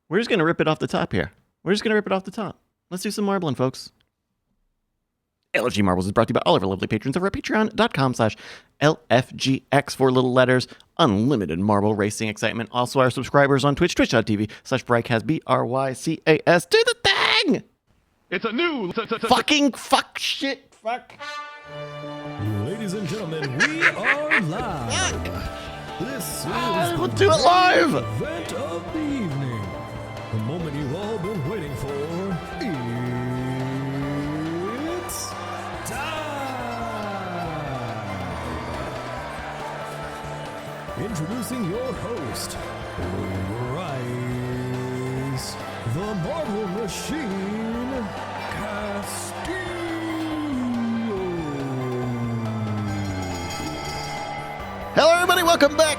We're just going to rip it off the top here. Let's do some marbling, folks. LFG Marbles is brought to you by all of our lovely patrons over at patreon.com/LFGX, 4 little letters, unlimited marble racing excitement. Also our subscribers on Twitch, twitch.tv/Brycas, BRYCAS. Do the thing! It's a new... Fucking fuck shit. Fuck. Ladies and gentlemen, we are live. This is We'll do it live. event of the evening. The moment you've all been waiting for. It's time. Introducing your host, Bryce, the Marvel Machine Hello, everybody. Welcome back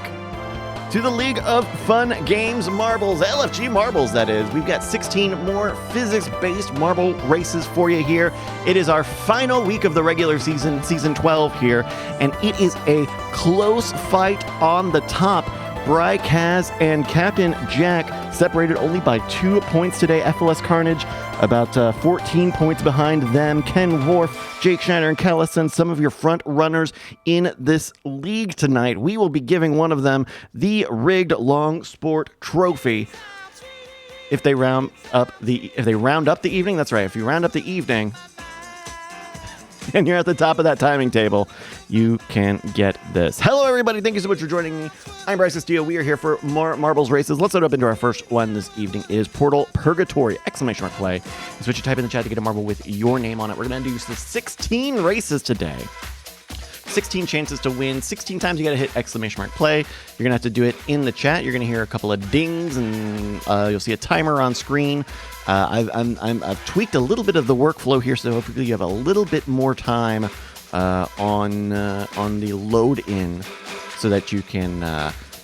to the League of Fun Games Marbles, LFG Marbles, that is. We've got 16 more physics-based marble races for you here. It is our final week of the regular season, season 12 here, and it is a close fight on the top. Bry, Kaz, and Captain Jack separated only by 2 points today. FLS Carnage about 14 points behind them. Ken Worf, Jake Schneider, and Callison, some of your front runners in this league tonight. We will be giving one of them the rigged long sport trophy. If they round up the evening, that's right. If you round up the evening and you're at the top of that timing table, you can get this. Hello, everybody. Thank you so much for joining me. I'm Bryce Castillo. We are here for more Marbles races. Let's load up into our first one this evening. It is Portal Purgatory! Play. Is what you type in the chat to get a marble with your name on it. We're going to do the 16 races today. 16 chances to win. 16 times you got to hit !play. You're going to have to do it in the chat. You're going to hear a couple of dings, and you'll see a timer on screen. I've tweaked a little bit of the workflow here, so hopefully you have a little bit more time on the load in, so that you can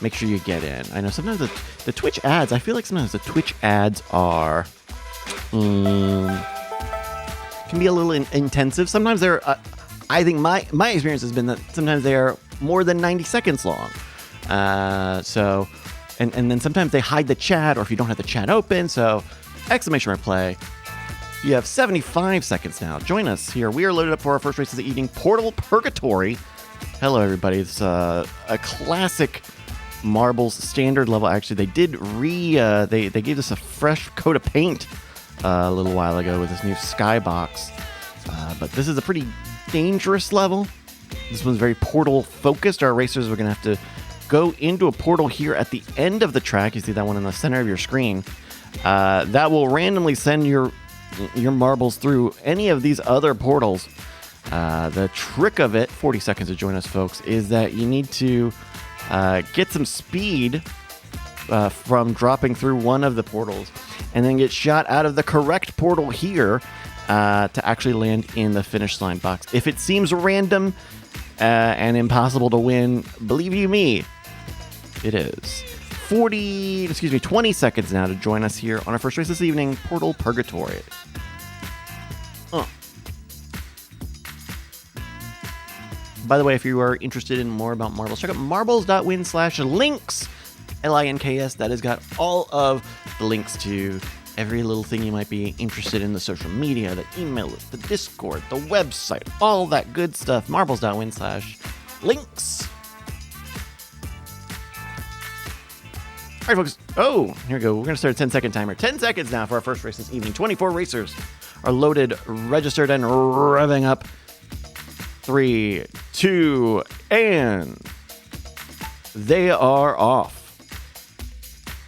make sure you get in. I know sometimes the Twitch ads, I feel like sometimes the Twitch ads are can be a little intensive. Sometimes they're I think my experience has been that sometimes they are more than 90 seconds long. So and then sometimes they hide the chat, or if you don't have the chat open, so !play. You have 75 seconds now. Join us here. We are loaded up for our first race of the evening, Portal Purgatory. Hello, everybody. It's a classic Marbles standard level. Actually, they did they gave us a fresh coat of paint a little while ago with this new skybox. But this is a pretty dangerous level. This one's very portal focused. Our racers are going to have to go into a portal here at the end of the track. You see that one in the center of your screen. That will randomly send your marbles through any of these other portals. The trick of it, 40 seconds to join us, folks, is that you need to get some speed from dropping through one of the portals, and then get shot out of the correct portal here to actually land in the finish line box. If it seems random and impossible to win, believe you me, it is. 20 seconds now to join us here on our first race this evening, Portal Purgatory. By the way, if you are interested in more about marbles, check out marbles.win/links, LINKS. That has got all of the links to every little thing you might be interested in, the social media, the email list, the Discord, the website, all that good stuff. Marbles.win/links. All right, folks. Oh, here we go. We're going to start a 10-second timer. 10 seconds now for our first race this evening. 24 racers are loaded, registered, and revving up. 3, 2, and they are off.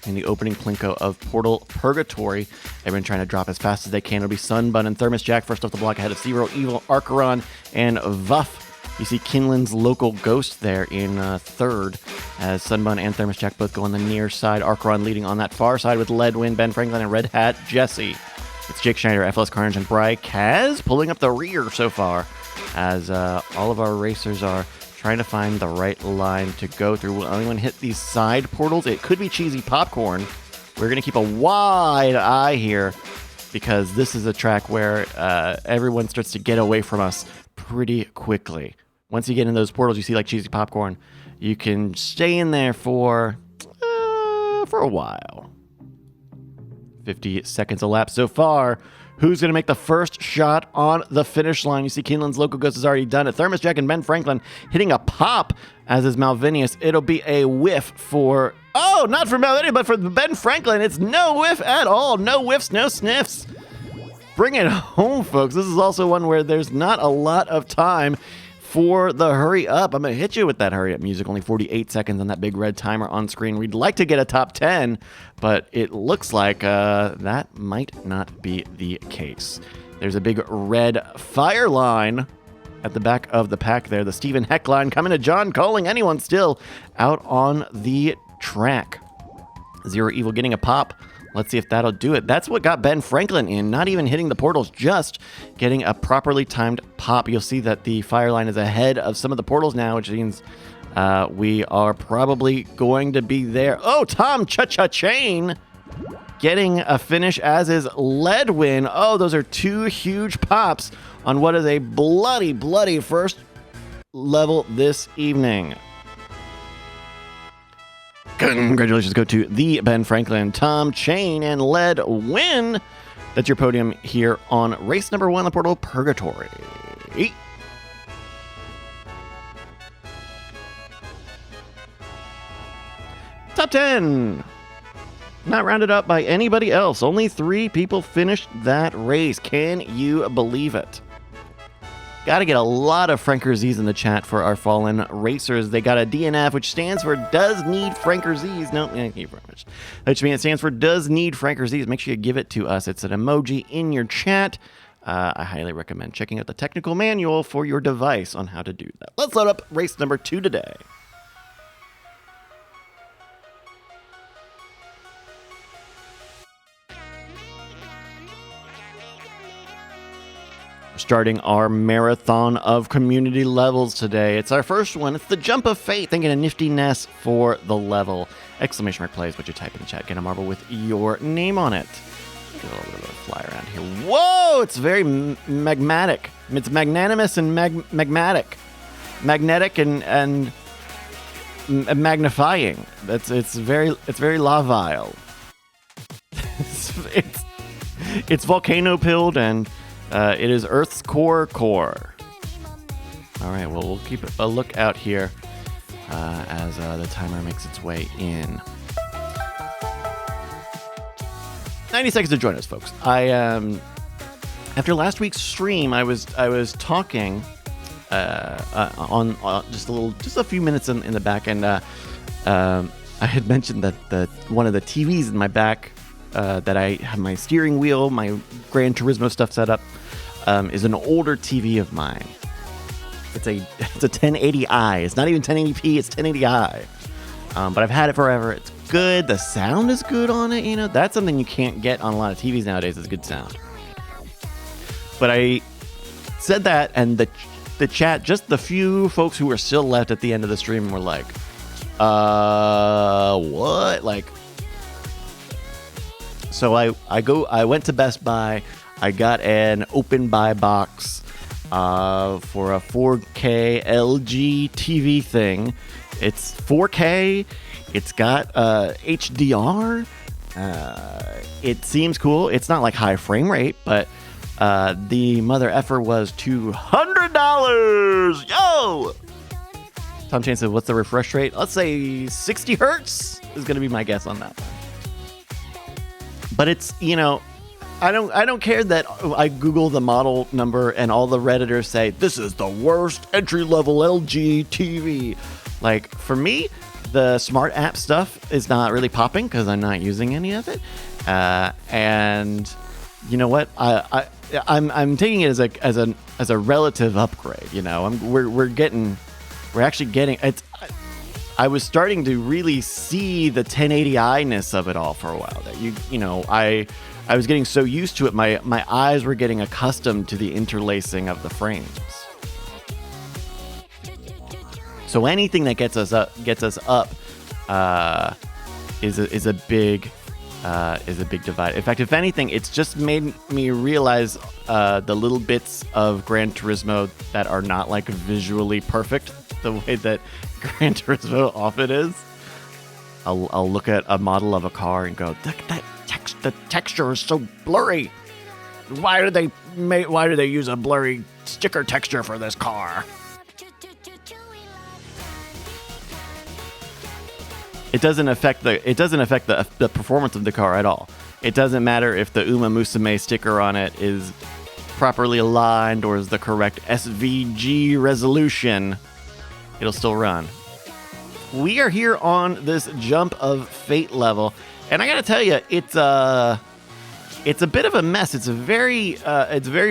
In the opening plinko of Portal Purgatory, everyone trying to drop as fast as they can. It'll be Sunbun and Thermos Jack first off the block ahead of Zero, Evil, Archeron, and Vuff. You see Kinlan's local ghost there in third, as Sunbun and Thermos Jack both go on the near side. Archeron leading on that far side with Leadwind, Ben Franklin, and Red Hat Jesse. It's Jake Schneider, FLS Carnage, and Bry Kaz pulling up the rear so far, as all of our racers are trying to find the right line to go through. Will anyone hit these side portals? It could be Cheesy Popcorn. We're going to keep a wide eye here, because this is a track where everyone starts to get away from us pretty quickly. Once you get in those portals, you see like Cheesy Popcorn, you can stay in there for a while. 50 seconds elapsed so far. Who's going to make the first shot on the finish line? You see Keeneland's Local Ghost has already done it. Thermos Jack and Ben Franklin hitting a pop, as is Malvinius. It'll be a whiff for... Oh, not for Malvinius, but for Ben Franklin. It's no whiff at all. No whiffs, no sniffs. Bring it home, folks. This is also one where there's not a lot of time for the hurry up. I'm going to hit you with that hurry up music. Only 48 seconds on that big red timer on screen. We'd like to get a top 10, but it looks like that might not be the case. There's a big red fire line at the back of the pack there. The Stephen Heck line coming to John, calling anyone still out on the track. Zero Evil getting a pop. Let's see if that'll do it. That's what got Ben Franklin in. Not even hitting the portals, just getting a properly timed pop. You'll see that the fire line is ahead of some of the portals now, which means we are probably going to be there. Oh, Tom Cha-Cha-Chain getting a finish, as is Leadwin. Oh, those are two huge pops on what is a bloody, bloody first level this evening. Congratulations go to the Ben Franklin, Tom Chain, and Lead Win. That's your podium here on race number 1, the Portal Purgatory. Top 10. Not rounded up by anybody else. Only 3 people finished that race. Can you believe it? Got to get a lot of Franker-Z's in the chat for our fallen racers. They got a DNF, which stands for Does Need Franker-Z's. No, thank you very much. Which means it stands for Does Need Franker-Z's. Make sure you give it to us. It's an emoji in your chat. I highly recommend checking out the technical manual for your device on how to do that. Let's load up race number 2 today. Starting our marathon of community levels today. It's our first one. It's the Jump of Fate. Thinking a nifty nest for the level. Exclamation mark play is what you type in the chat. Get a marble with your name on it. Get a little bit of a fly around here. Whoa! It's very magmatic. It's magnanimous and magmatic. Magnetic and magnifying. It's very lavile. it's volcano pilled and it is Earth's core. All right, well, we'll keep a look out here as the timer makes its way in. 90 seconds to join us, folks. After last week's stream, I was talking on just a few minutes in the back, and I had mentioned that one of the TVs in my back that I have my steering wheel, my Gran Turismo stuff set up, is an older TV of mine. It's a 1080i. It's not even 1080p. It's 1080i. But I've had it forever. It's good. The sound is good on it. You know, that's something you can't get on a lot of TVs nowadays. Is good sound. But I said that, and the chat, just the few folks who were still left at the end of the stream, were like, what? Like. So I went to Best Buy. I got an open buy box for a 4K LG TV thing. It's 4K. It's got HDR. It seems cool. It's not like high frame rate, but the mother effer was $200. Yo! Tom Chain said, what's the refresh rate? Let's say 60 hertz is going to be my guess on that one. But it's, you know, I don't care that I Google the model number and all the Redditors say, this is the worst entry-level LG TV. Like, for me, the smart app stuff is not really popping because I'm not using any of it. And you know what? I'm taking it as a relative upgrade. You know, we're actually getting it's. I was starting to really see the 1080i-ness of it all for a while. That you know, I was getting so used to it, my eyes were getting accustomed to the interlacing of the frames. So anything that gets us up is a big divide. In fact, if anything, it's just made me realize the little bits of Gran Turismo that are not like visually perfect the way that Gran Turismo often is. I'll look at a model of a car and go, that the texture is so blurry. Why do they use a blurry sticker texture for this car? It doesn't affect the performance of the car at all. It doesn't matter if the Uma Musume sticker on it is properly aligned or is the correct SVG resolution. It'll still run. We are here on this Jump of Fate level, and I gotta tell you, it's a bit of a mess. It's very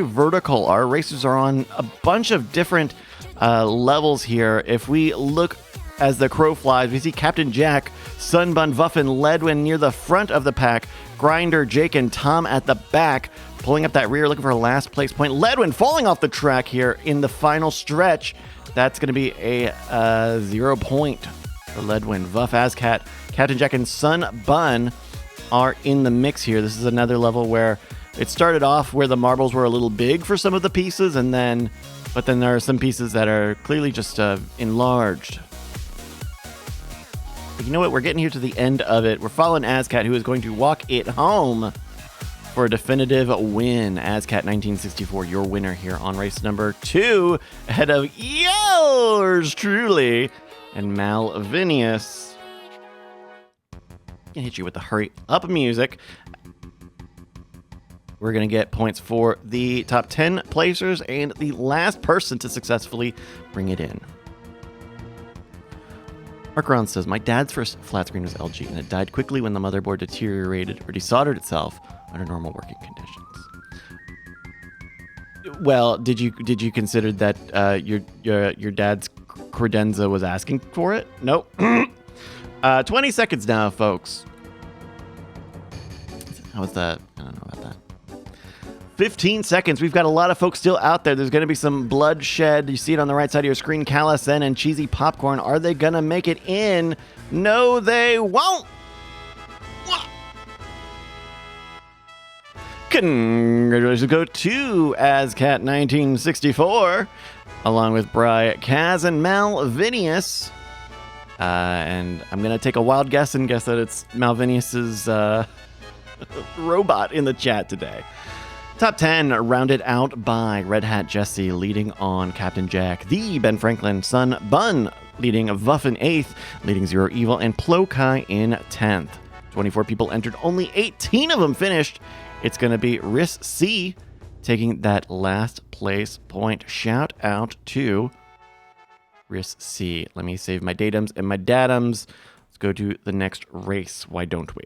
vertical. Our racers are on a bunch of different levels here. If we look as the crow flies, we see Captain Jack, Sunbun, Vuffin, Ledwin near the front of the pack, Grinder, Jake, and Tom at the back, pulling up that rear, looking for a last place point. Ledwin falling off the track here in the final stretch. That's going to be a 0 point for Ledwin. Vuff, Azcat, Captain Jack, and Sunbun are in the mix here. This is another level where it started off where the marbles were a little big for some of the pieces, but then there are some pieces that are clearly just enlarged. But you know what? We're getting here to the end of it. We're following Azcat, who is going to walk it home for a definitive win. Azcat 1964, your winner here on race number 2, ahead of yours truly and Malvinius. Gonna hit you with the hurry up music. We're gonna get points for the top 10 placers and the last person to successfully bring it in. Markaron says, my dad's first flat screen was LG, and it died quickly when the motherboard deteriorated or desoldered itself under normal working conditions. Well, did you consider that your dad's credenza was asking for it? Nope. 20 seconds now, folks. How was that? I don't know about that. 15 seconds. We've got a lot of folks still out there. There's going to be some bloodshed. You see it on the right side of your screen. Callisen and Cheesy Popcorn. Are they going to make it in? No, they won't. Congratulations go to Azcat 1964, along with Bry, Kaz, and Malvinius. And I'm going to take a wild guess and guess that it's Malvinius's robot in the chat today. Top 10 rounded out by Red Hat Jesse leading on Captain Jack, the Ben Franklin, Sun Bun leading Vuff in 8th, leading Zero Evil, and Plokai in 10th. 24 people entered, only 18 of them finished. It's going to be Riss C taking that last place point. Shout out to Riss C. Let me save my datums and my datums. Let's go to the next race. Why don't we?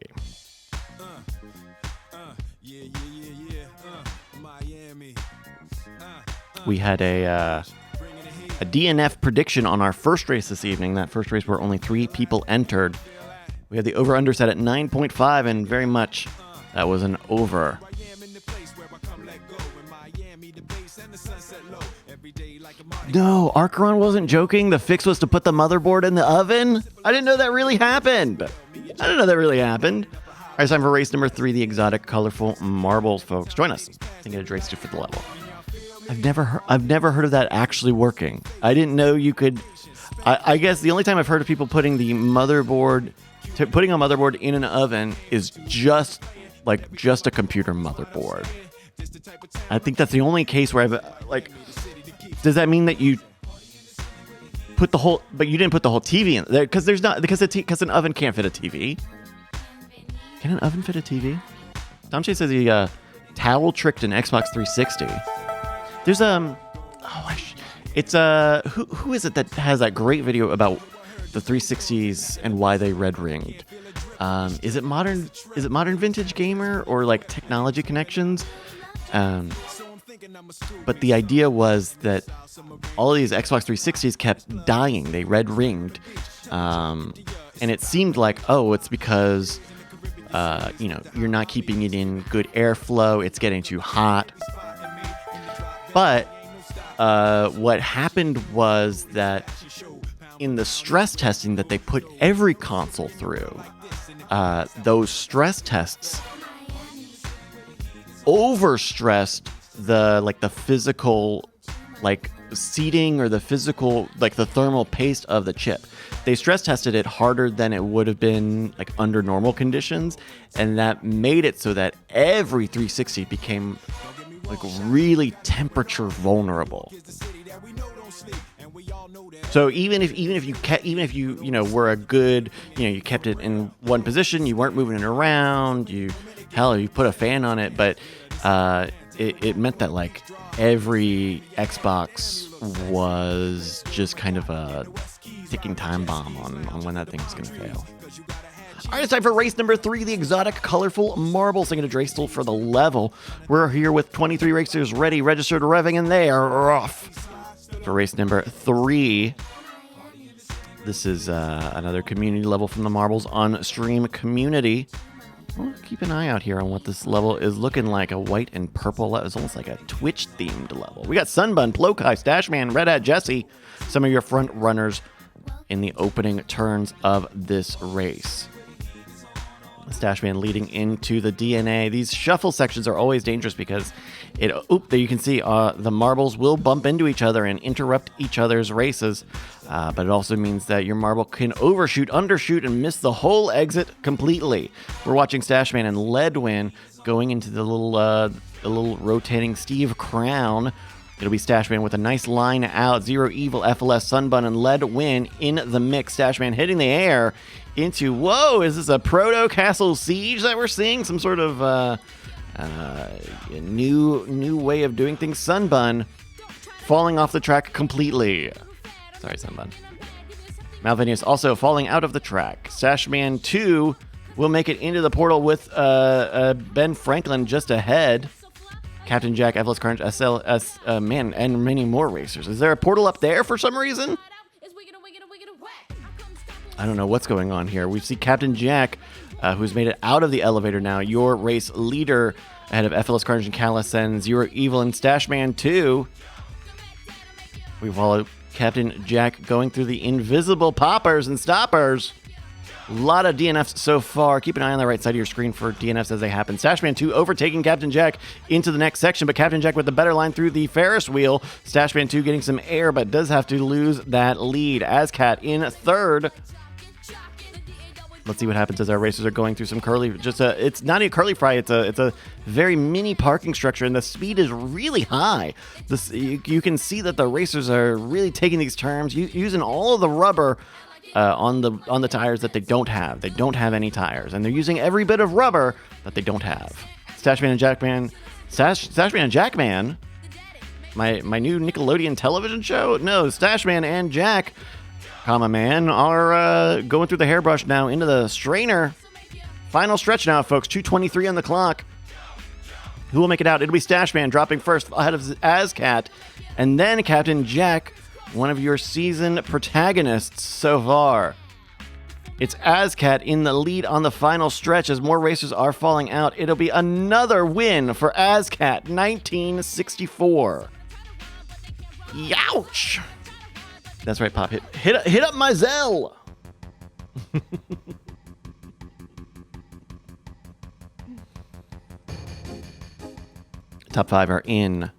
We had a DNF prediction on our first race this evening. That first race where only 3 people entered. We had the over-under set at 9.5, and very much that was an over. No, Archeron wasn't joking. The fix was to put the motherboard in the oven. I didn't know that really happened. All right, it's time for race number 3, the exotic, colorful marbles, folks. Join us and get a race to for the level. I've never heard of that actually working. I didn't know you could. I guess the only time I've heard of people putting a motherboard in an oven is just a computer motherboard. I think that's the only case where does that mean that you put the whole, but you didn't put the whole TV in there? Because an oven can't fit a TV. Can an oven fit a TV? Domche says he towel tricked an Xbox 360. There's who is it that has that great video about the 360s and why they red ringed? Is it modern vintage gamer or like technology connections? But the idea was that all of these Xbox 360s kept dying. They red ringed, and it seemed like, it's because you're not keeping it in good airflow. It's getting too hot. But what happened was that in the stress testing that they put every console through, those stress tests overstressed the physical seating or the physical, like the thermal paste of the chip. They stress tested it harder than it would have been like under normal conditions, and that made it so that every 360 became like really temperature vulnerable. So even if you were a good, you kept it in one position, you weren't moving it around, you put a fan on it, but it meant that like every Xbox was just kind of a ticking time bomb on when that thing's going to fail. All right, it's time for race number 3, the exotic, colorful marbles. Thank you to Draystel for the level. We're here with 23 racers ready, registered, revving, and they are off for race number 3. This is another community level from the Marbles on Stream community. Well, keep an eye out here on what this level is looking like. A white and purple. It's almost like a Twitch-themed level. We got Sunbun, Plokai, Stashman, Red Hat Jesse, some of your front runners in the opening turns of this race. Stashman leading into the DNA. These shuffle sections are always dangerous because there you can see the marbles will bump into each other and interrupt each other's races. But it also means that your marble can overshoot, undershoot, and miss the whole exit completely. We're watching Stashman and Ledwin going into the little rotating Steve Crown. It'll be Stashman with a nice line out. Zero Evil, FLS, Sunbun, and Ledwin in the mix. Stashman hitting the air into, whoa, is this a proto-castle siege that we're seeing? Some sort of new way of doing things. Sunbun falling off the track completely. Sorry, Sunbun. Malvinius also falling out of the track. Stashman 2 will make it into the portal with Ben Franklin just ahead. Captain Jack, Evelyn Carnage, SLS, and many more racers. Is there a portal up there for some reason? I don't know what's going on here. We see Captain Jack, who's made it out of the elevator now, your race leader ahead of FLS Carnage and Callison, Zero Evil, and Stashman 2. We follow Captain Jack going through the invisible poppers and stoppers. A lot of DNFs so far. Keep an eye on the right side of your screen for DNFs as they happen. Stashman 2 overtaking Captain Jack into the next section, but Captain Jack with the better line through the Ferris wheel. Stashman 2 getting some air, but does have to lose that lead. Azcat in third. Let's see what happens as our racers are going through some curly. It's not a curly fry. It's a very mini parking structure, and the speed is really high. You can see that the racers are really taking these turns, using all of the rubber on the tires that they don't have. They don't have any tires, and they're using every bit of rubber that they don't have. Stashman and Jackman, Stashman and Jackman, my new Nickelodeon television show. No, Stashman and Jack, man, are going through the hairbrush now into the strainer. Final stretch now, folks. 2:23 on the clock. Who will make it out? It'll be Stashman dropping first ahead of Azcat, and then Captain Jack, one of your season protagonists so far. It's Azcat in the lead on the final stretch as more racers are falling out. It'll be another win for Azcat, 1964. Youch! That's right, Pop. Hit up my Zell! Top 5 are in.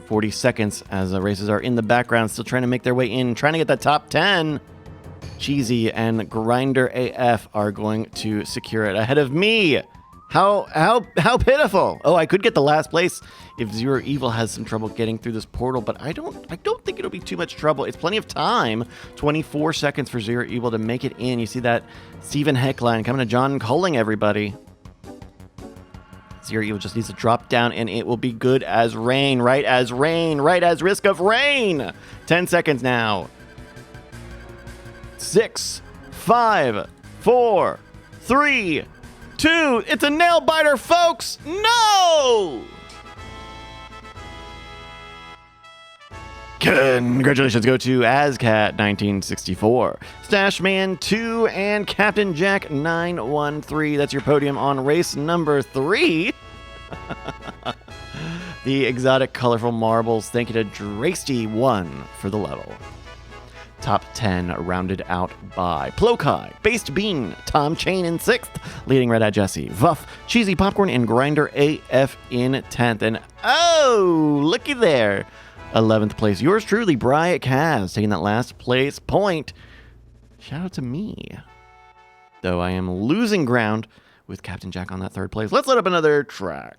40 seconds as the races are in the background, still trying to make their way in, trying to get the top 10. Cheesy and Grinder AF are going to secure it ahead of me. How pitiful. Oh, I could get the last place if Zero Evil has some trouble getting through this portal, but I don't think it'll be too much trouble. It's plenty of time. 24 seconds for Zero Evil to make it in. You see that Stephen Heckline coming to John Culling, everybody. Zero Evil just needs to drop down, and it will be good as rain. Right as risk of rain. 10 seconds now. 6, 5, 4, 3, 2. It's a nail biter, folks. No! Congratulations go to Azcat 1964, Stashman 2, and Captain Jack 913. That's your podium on race number 3. The exotic colorful marbles. Thank you to Draysty 1 for the level. Top 10 rounded out by Plokai, Based Bean, Tom Chain in 6th, leading Red Hat Jesse, Vuff, Cheesy Popcorn, and Grinder AF in 10th. And oh, looky there. 11th place. Yours truly, Bryce Kaz, taking that last place point. Shout out to me. Though I am losing ground with Captain Jack on that 3rd place. Let's load up another track.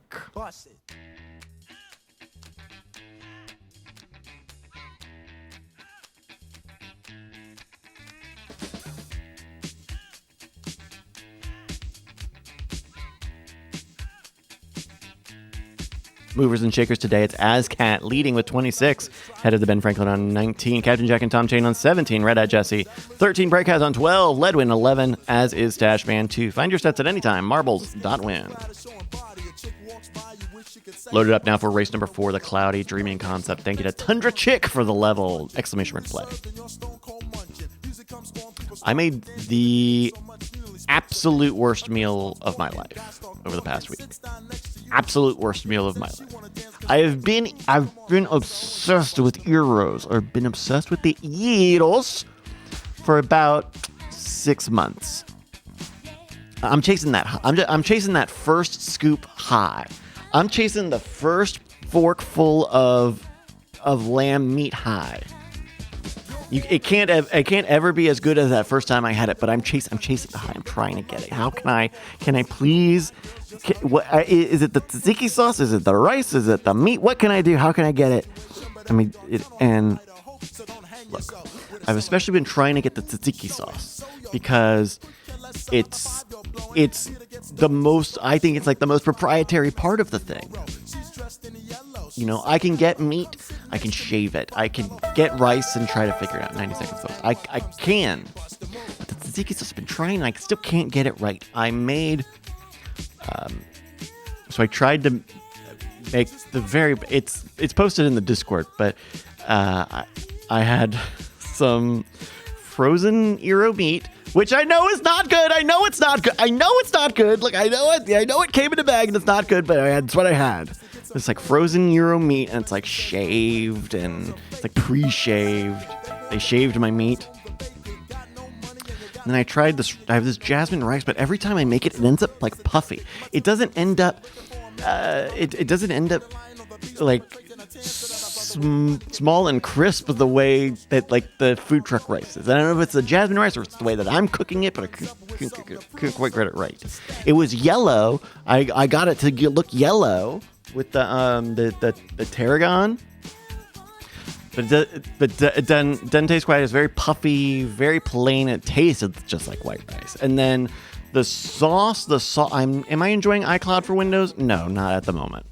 Movers and shakers today, it's Azcat leading with 26. Head of the Ben Franklin on 19. Captain Jack and Tom Chain on 17. Red Hat Jesse. 13. Breakhaz on 12. Ledwin 11, as is Stashman 2. Find your stats at any time. Marbles.win. Loaded up now for race number 4, the Cloudy Dreaming Concept. Thank you to Tundra Chick for the level! Exclamation mark play. I made the absolute worst meal of my life over the past week. Absolute worst meal of my life. I've been obsessed with Euros, or been obsessed with the Euros for about 6 months. I'm chasing that. I'm chasing that first scoop high. I'm chasing the first forkful of lamb meat high. It can't ever be as good as that first time I had it, but I'm chasing the high. I'm trying to get it. How can I please? Is it the tzatziki sauce? Is it the rice? Is it the meat? What can I do? How can I get it? And look, I've especially been trying to get the tzatziki sauce because it's the most, I think it's like the most proprietary part of the thing. You know, I can get meat, I can shave it, I can get rice and try to figure it out in 90 seconds. Folks. I can. But the tzatziki sauce, I've been trying and I still can't get it right. I made, so I tried to make it's posted in the Discord, but I had some frozen Euro meat, which I know is not good. I know it's not good. Look, I know it came in a bag and it's not good, but that's what I had. It's like frozen Euro meat, and it's like shaved, and it's like pre-shaved. They shaved my meat. And then I tried this. I have this jasmine rice, but every time I make it, it ends up like puffy. It doesn't end up. It doesn't end up like small and crisp the way that like the food truck rice is. I don't know if it's the jasmine rice or it's the way that I'm cooking it, but I couldn't quite get it right. It was yellow. I got it to look yellow with the tarragon, but it doesn't taste quite. It's very puffy, very plain. It tasted just like white rice. And then the sauce. Am I enjoying iCloud for Windows? No, not at the moment.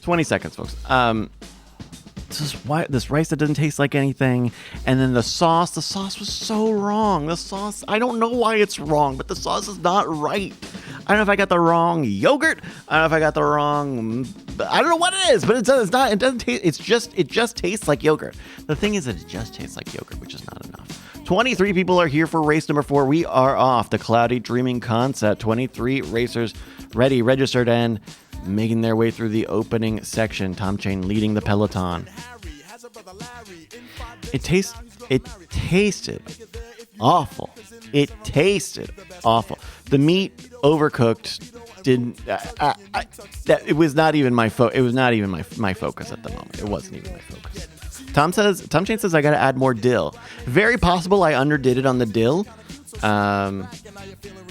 20 seconds, folks. This rice that doesn't taste like anything, and then the sauce was so wrong. I don't know why it's wrong, but the sauce is not right. I don't know if I got the wrong yogurt. I don't know if I got the wrong. I don't know what it is, but it doesn't taste. It just tastes like yogurt. The thing is that it just tastes like yogurt, which is not enough. 23 people are here for race number 4. We are off the Cloudy Dreaming Concept. 23 racers ready, registered, and making their way through the opening section. Tom Chain leading the peloton. It tasted awful. It tasted awful. The meat overcooked. It was not even my my focus at the moment. It wasn't even my focus. Tom Chain says I got to add more dill. Very possible I underdid it on the dill.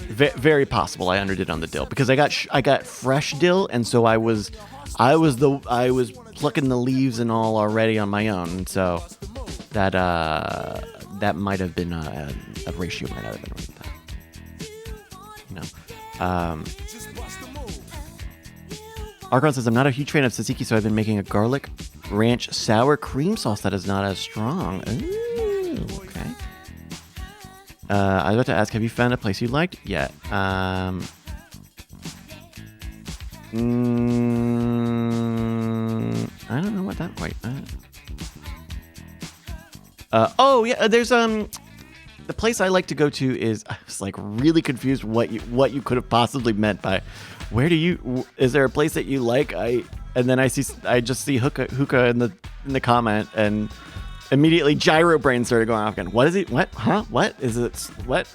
Very possible I underdid on the dill because I got fresh dill, and so I was plucking the leaves and all already on my own, and so that might have been a ratio might not have been right. Argon says I'm not a huge fan of tzatziki, so I've been making a garlic ranch sour cream sauce that is not as strong. Ooh, okay. I was about to ask, have you found a place you liked yet? I don't know what that quite. Oh yeah, there's the place I like to go to is. I was like really confused what you could have possibly meant by. Is there a place that you like? I just see hookah in the comment, and immediately gyro brain started going off again. What is it? What? Huh? What is it? What?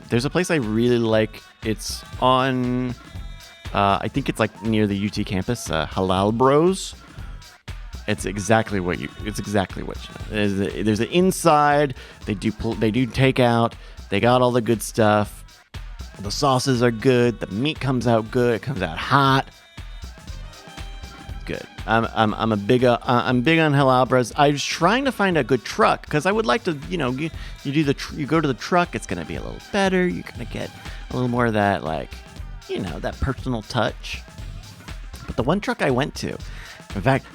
There's a place I really like. It's on, I think it's like near the UT campus, Halal Bros. It's exactly what you know. There's an inside. They do take out. They got all the good stuff. The sauces are good. The meat comes out good. It comes out hot. Good. I'm big on halabras. I was trying to find a good truck because I would like to, you go to the truck, it's gonna be a little better. You're gonna get a little more of that, like, that personal touch. But the one truck I went to, in fact,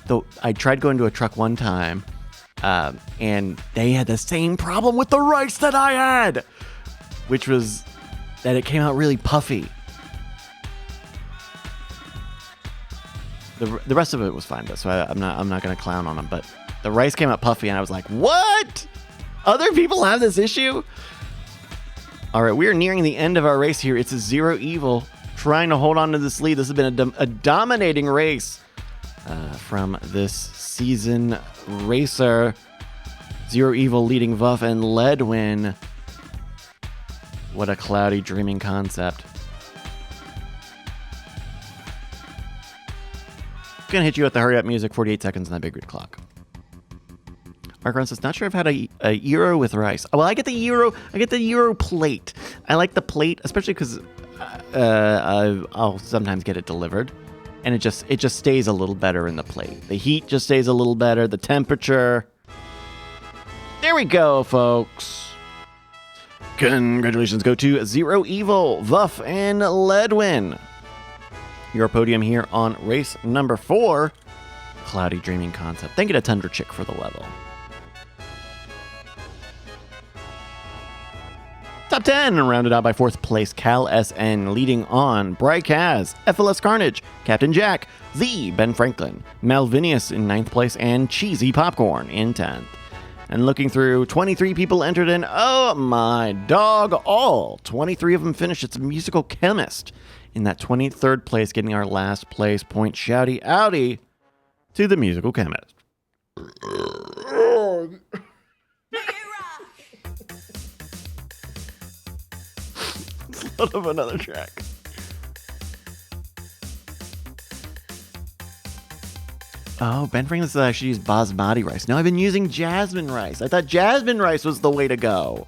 I tried going to a truck one time, and they had the same problem with the rice that I had, which was that it came out really puffy. The rest of it was fine, though, so I'm not going to clown on them. But the rice came out puffy, and I was like, what? Other people have this issue? All right, we are nearing the end of our race here. It's a Zero Evil trying to hold on to this lead. This has been a dominating race from this season racer. Zero Evil leading Vuff and Ledwin. What a cloudy, dreaming concept. Gonna hit you with the hurry up music, 48 seconds on that big red clock. Mark says, not sure I've had a gyro with rice. Well, I get the gyro plate. I like the plate, especially because I'll sometimes get it delivered, and it just stays a little better in the plate. The heat just stays a little better. The temperature. There we go, folks. Congratulations go to Zero Evil, Vuff, and Ledwin. Your podium here on race number 4, Cloudy Dreaming Concept. Thank you to Tundra Chick for the level. Top 10, rounded out by 4th place, Cal SN, leading on Bryce Kaz, FLS Carnage, Captain Jack, The Ben Franklin, Malvinius in 9th place, and Cheesy Popcorn in 10th. And looking through, 23 people entered in. Oh my dog, all 23 of them finished. It's a Musical Chemist in that 23rd place, getting our last place point. Shouty outy to the Musical Chemist. Son of another track. Oh, Ben Franklin said I should use basmati rice. No, I've been using jasmine rice. I thought jasmine rice was the way to go.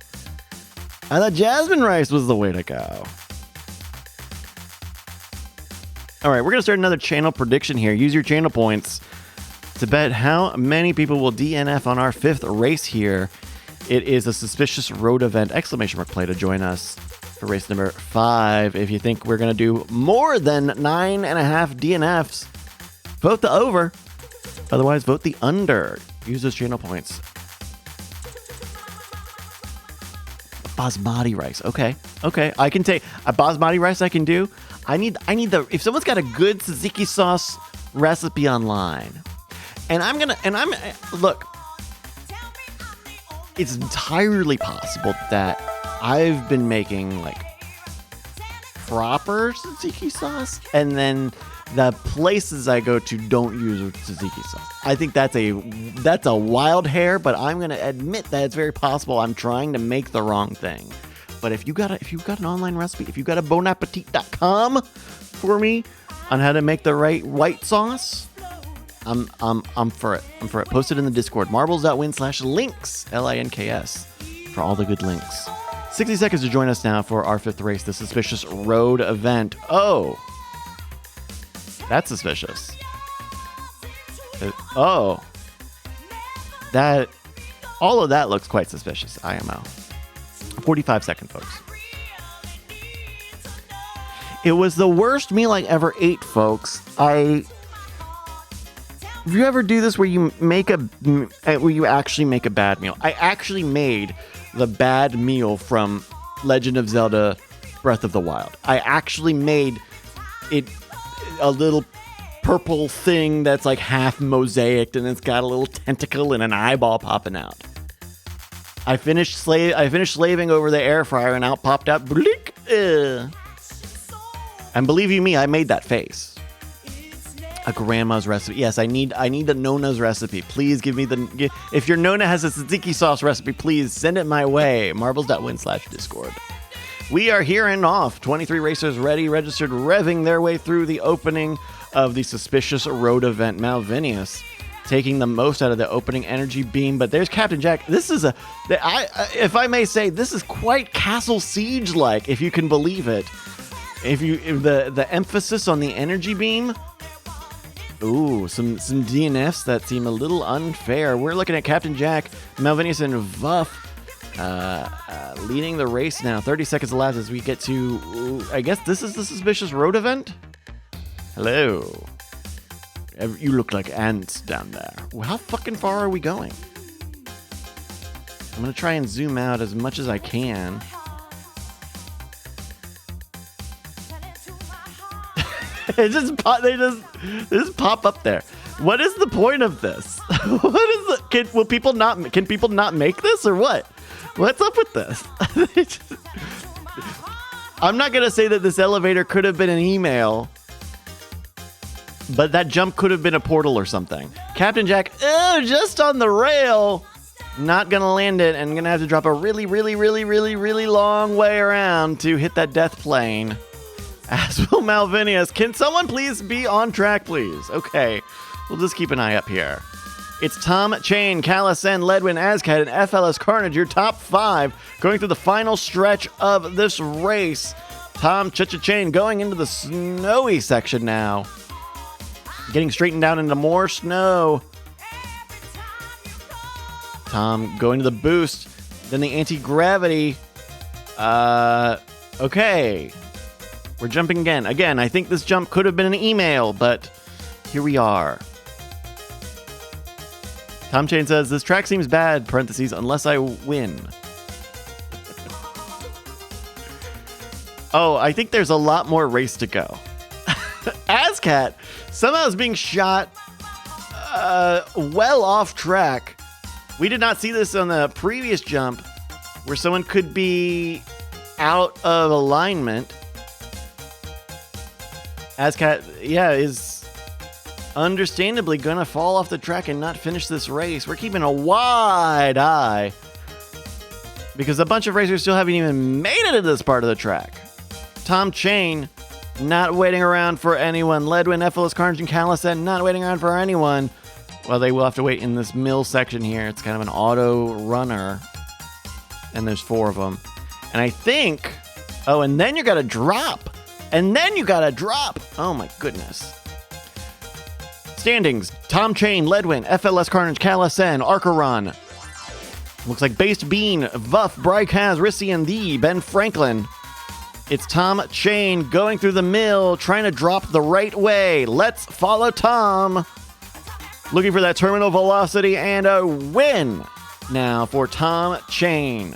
All right, we're going to start another channel prediction here. Use your channel points to bet how many people will DNF on our 5th race here. It is a suspicious road event! Play to join us for race number 5. If you think we're going to do more than 9.5 DNFs, vote the over. Otherwise, vote the under. Use those channel points. Basmati rice. Okay. I can take a basmati rice. I can do. I need if someone's got a good tzatziki sauce recipe online, look. It's entirely possible that I've been making like proper tzatziki sauce, and then the places I go to don't use tzatziki sauce. I think that's a wild hair, but I'm going to admit that it's very possible I'm trying to make the wrong thing. But if you've got an online recipe, if you've got a bonappetit.com for me on how to make the right white sauce, I'm for it. Post it in the Discord. Marbles.win/links, LINKS, for all the good links. 60 seconds to join us now for our 5th race, the suspicious road event. Oh, that's suspicious. All of that looks quite suspicious. IMO. 45 seconds, folks. It was the worst meal I ever ate, folks. If you ever do this where you actually make a bad meal? I actually made the bad meal from Legend of Zelda Breath of the Wild. I actually made it a little purple thing that's like half mosaicked, and it's got a little tentacle and an eyeball popping out. I finished slaving over the air fryer, and out popped out. Bleak. And believe you me, I made that face. A grandma's recipe. Yes, I need a Nona's recipe. Please give me if your Nona has a tzatziki sauce recipe, please send it my way. Marbles.win/Discord. We are here and off. 23 racers ready, registered, revving their way through the opening of the suspicious road event. Malvinius taking the most out of the opening energy beam. But there's Captain Jack. This is if I may say, this is quite Castle Siege-like, if you can believe it. If the emphasis on the energy beam. Ooh, some DNFs that seem a little unfair. We're looking at Captain Jack, Malvinius, and Vuff leading the race now. 30 seconds elapsed as we get to, I guess this is the Suspicious Road event? Hello. You look like ants down there. Well, how fucking far are we going? I'm going to try and zoom out as much as I can. They just pop up there. What is the point of this? What is it? Can people not make this or what? What's up with this? I'm not gonna say that this elevator could have been an email, but that jump could have been a portal or something. Captain Jack, just on the rail. Not gonna land it and gonna have to drop a really long way around to hit that death plane. As will Malvinius. Can someone please be on track, please? Okay, we'll just keep an eye up here. It's Tom Chain, Callisen, Ledwin, Azcat, and FLS Carnage, your top 5, going through the final stretch of this race. Tom Chain going into the snowy section now. Getting straightened down into more snow. Tom going to the boost, then the anti-gravity. Okay. We're jumping again. Again, I think this jump could have been an email, but here we are. Tom Chain says, this track seems bad, parentheses, unless I win. Oh, I think there's a lot more race to go. Azcat somehow is being shot well off track. We did not see this on the previous jump where someone could be out of alignment. Azcat, is understandably gonna fall off the track and not finish this race. We're keeping a wide eye because a bunch of racers still haven't even made it to this part of the track. Tom Chain not waiting around for anyone. Ledwin, FLS Carnage, and Callisen not waiting around for anyone. Well, they will have to wait in this mill section here. It's kind of an auto runner, and there's 4 of them. And I think, and then you gotta drop. Oh my goodness. Standings. Tom Chain, Ledwin, FLS Carnage, Callisen, Archeron. Looks like Based Bean, Vuff, Bryce, Rissi, and the Ben Franklin. It's Tom Chain going through the mill, trying to drop the right way. Let's follow Tom. Looking for that terminal velocity and a win now for Tom Chain.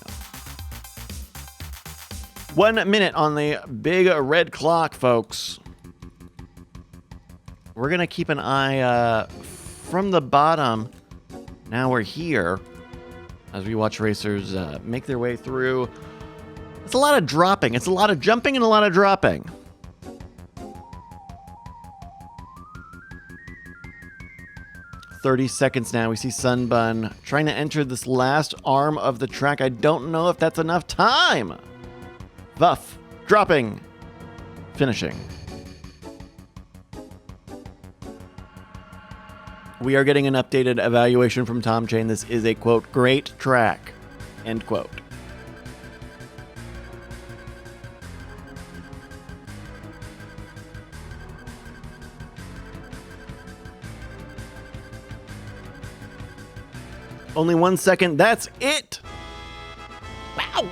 1 minute on the big red clock, folks. We're going to keep an eye from the bottom. Now we're here as we watch racers make their way through. It's a lot of dropping. It's a lot of jumping and a lot of dropping. $30 now. We see Sunbun trying to enter this last arm of the track. I don't know if that's enough time. Vuff, dropping, finishing. We are getting an updated evaluation from Tom Chain. This is a, quote, great track, end quote. Only 1 second. That's it. Wow.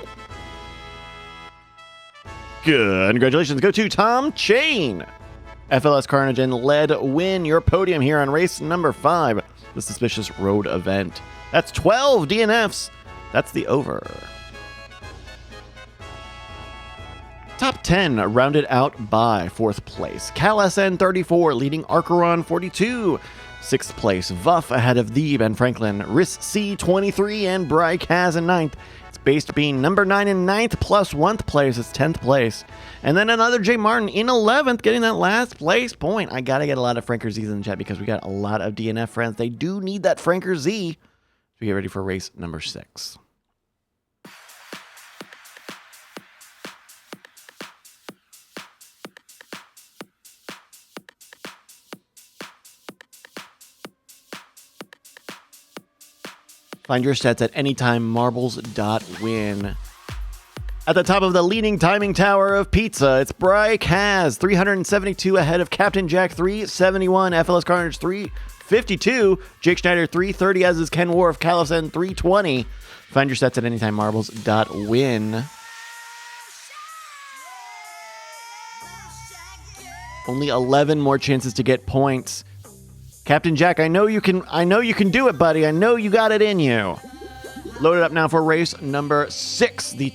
Good. Congratulations go to Tom Chain. FLS Carnage and Ledwin, your podium here on race number 5, the Suspicious Road event. That's 12 DNFs. That's the over. Top 10 rounded out by 4th place. CalSN 34 leading Archeron 42. 6th place, Vuff ahead of the Ben Franklin, Riss C 23, and Bryce in 9th. It's Based Bean number 9 in 9th, plus 1th place is 10th place. And then another J Martin in 11th, getting that last place point. I gotta get a lot of Franker Z's in the chat because we got a lot of DNF friends. They do need that Franker Z. So we get ready for race number 6. Find your stats at anytimemarbles.win. At the top of the leading timing tower of pizza, it's Bryce 372 ahead of Captain Jack 371, FLS Carnage 352, Jake Schneider 330, as is Ken Worf, Callison 320. Find your sets at anytimemarbles.win. Only 11 more chances to get points. Captain Jack, I know you can do it, buddy. I know you got it in you. Load it up now for race number 6, the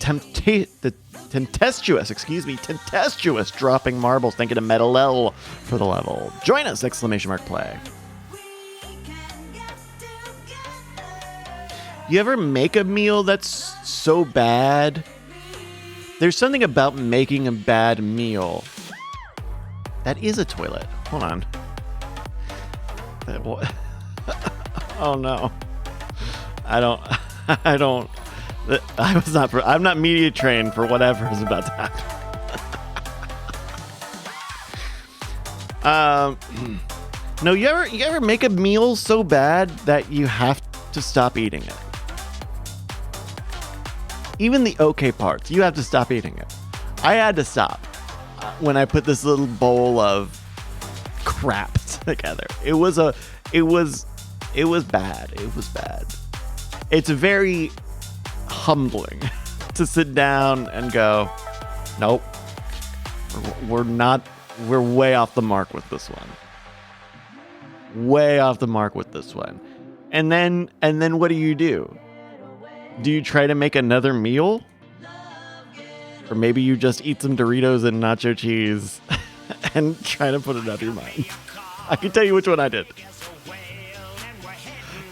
tempestuous dropping marbles. Thank you to Metal L for the level. Join us! ! Play. You ever make a meal that's so bad? There's something about making a bad meal. That is a toilet. Hold on. Oh no. I'm not media trained for whatever is about to happen. No, you ever make a meal so bad that you have to stop eating it? Even the okay parts, you have to stop eating it. I had to stop when I put this little bowl of crap together. It was bad. It was bad. It's very humbling to sit down and go, nope, we're way off the mark with this one. Way off the mark with this one. And then what do? Do you try to make another meal? Or maybe you just eat some Doritos and nacho cheese and try to put it out of your mind. I can tell you which one I did.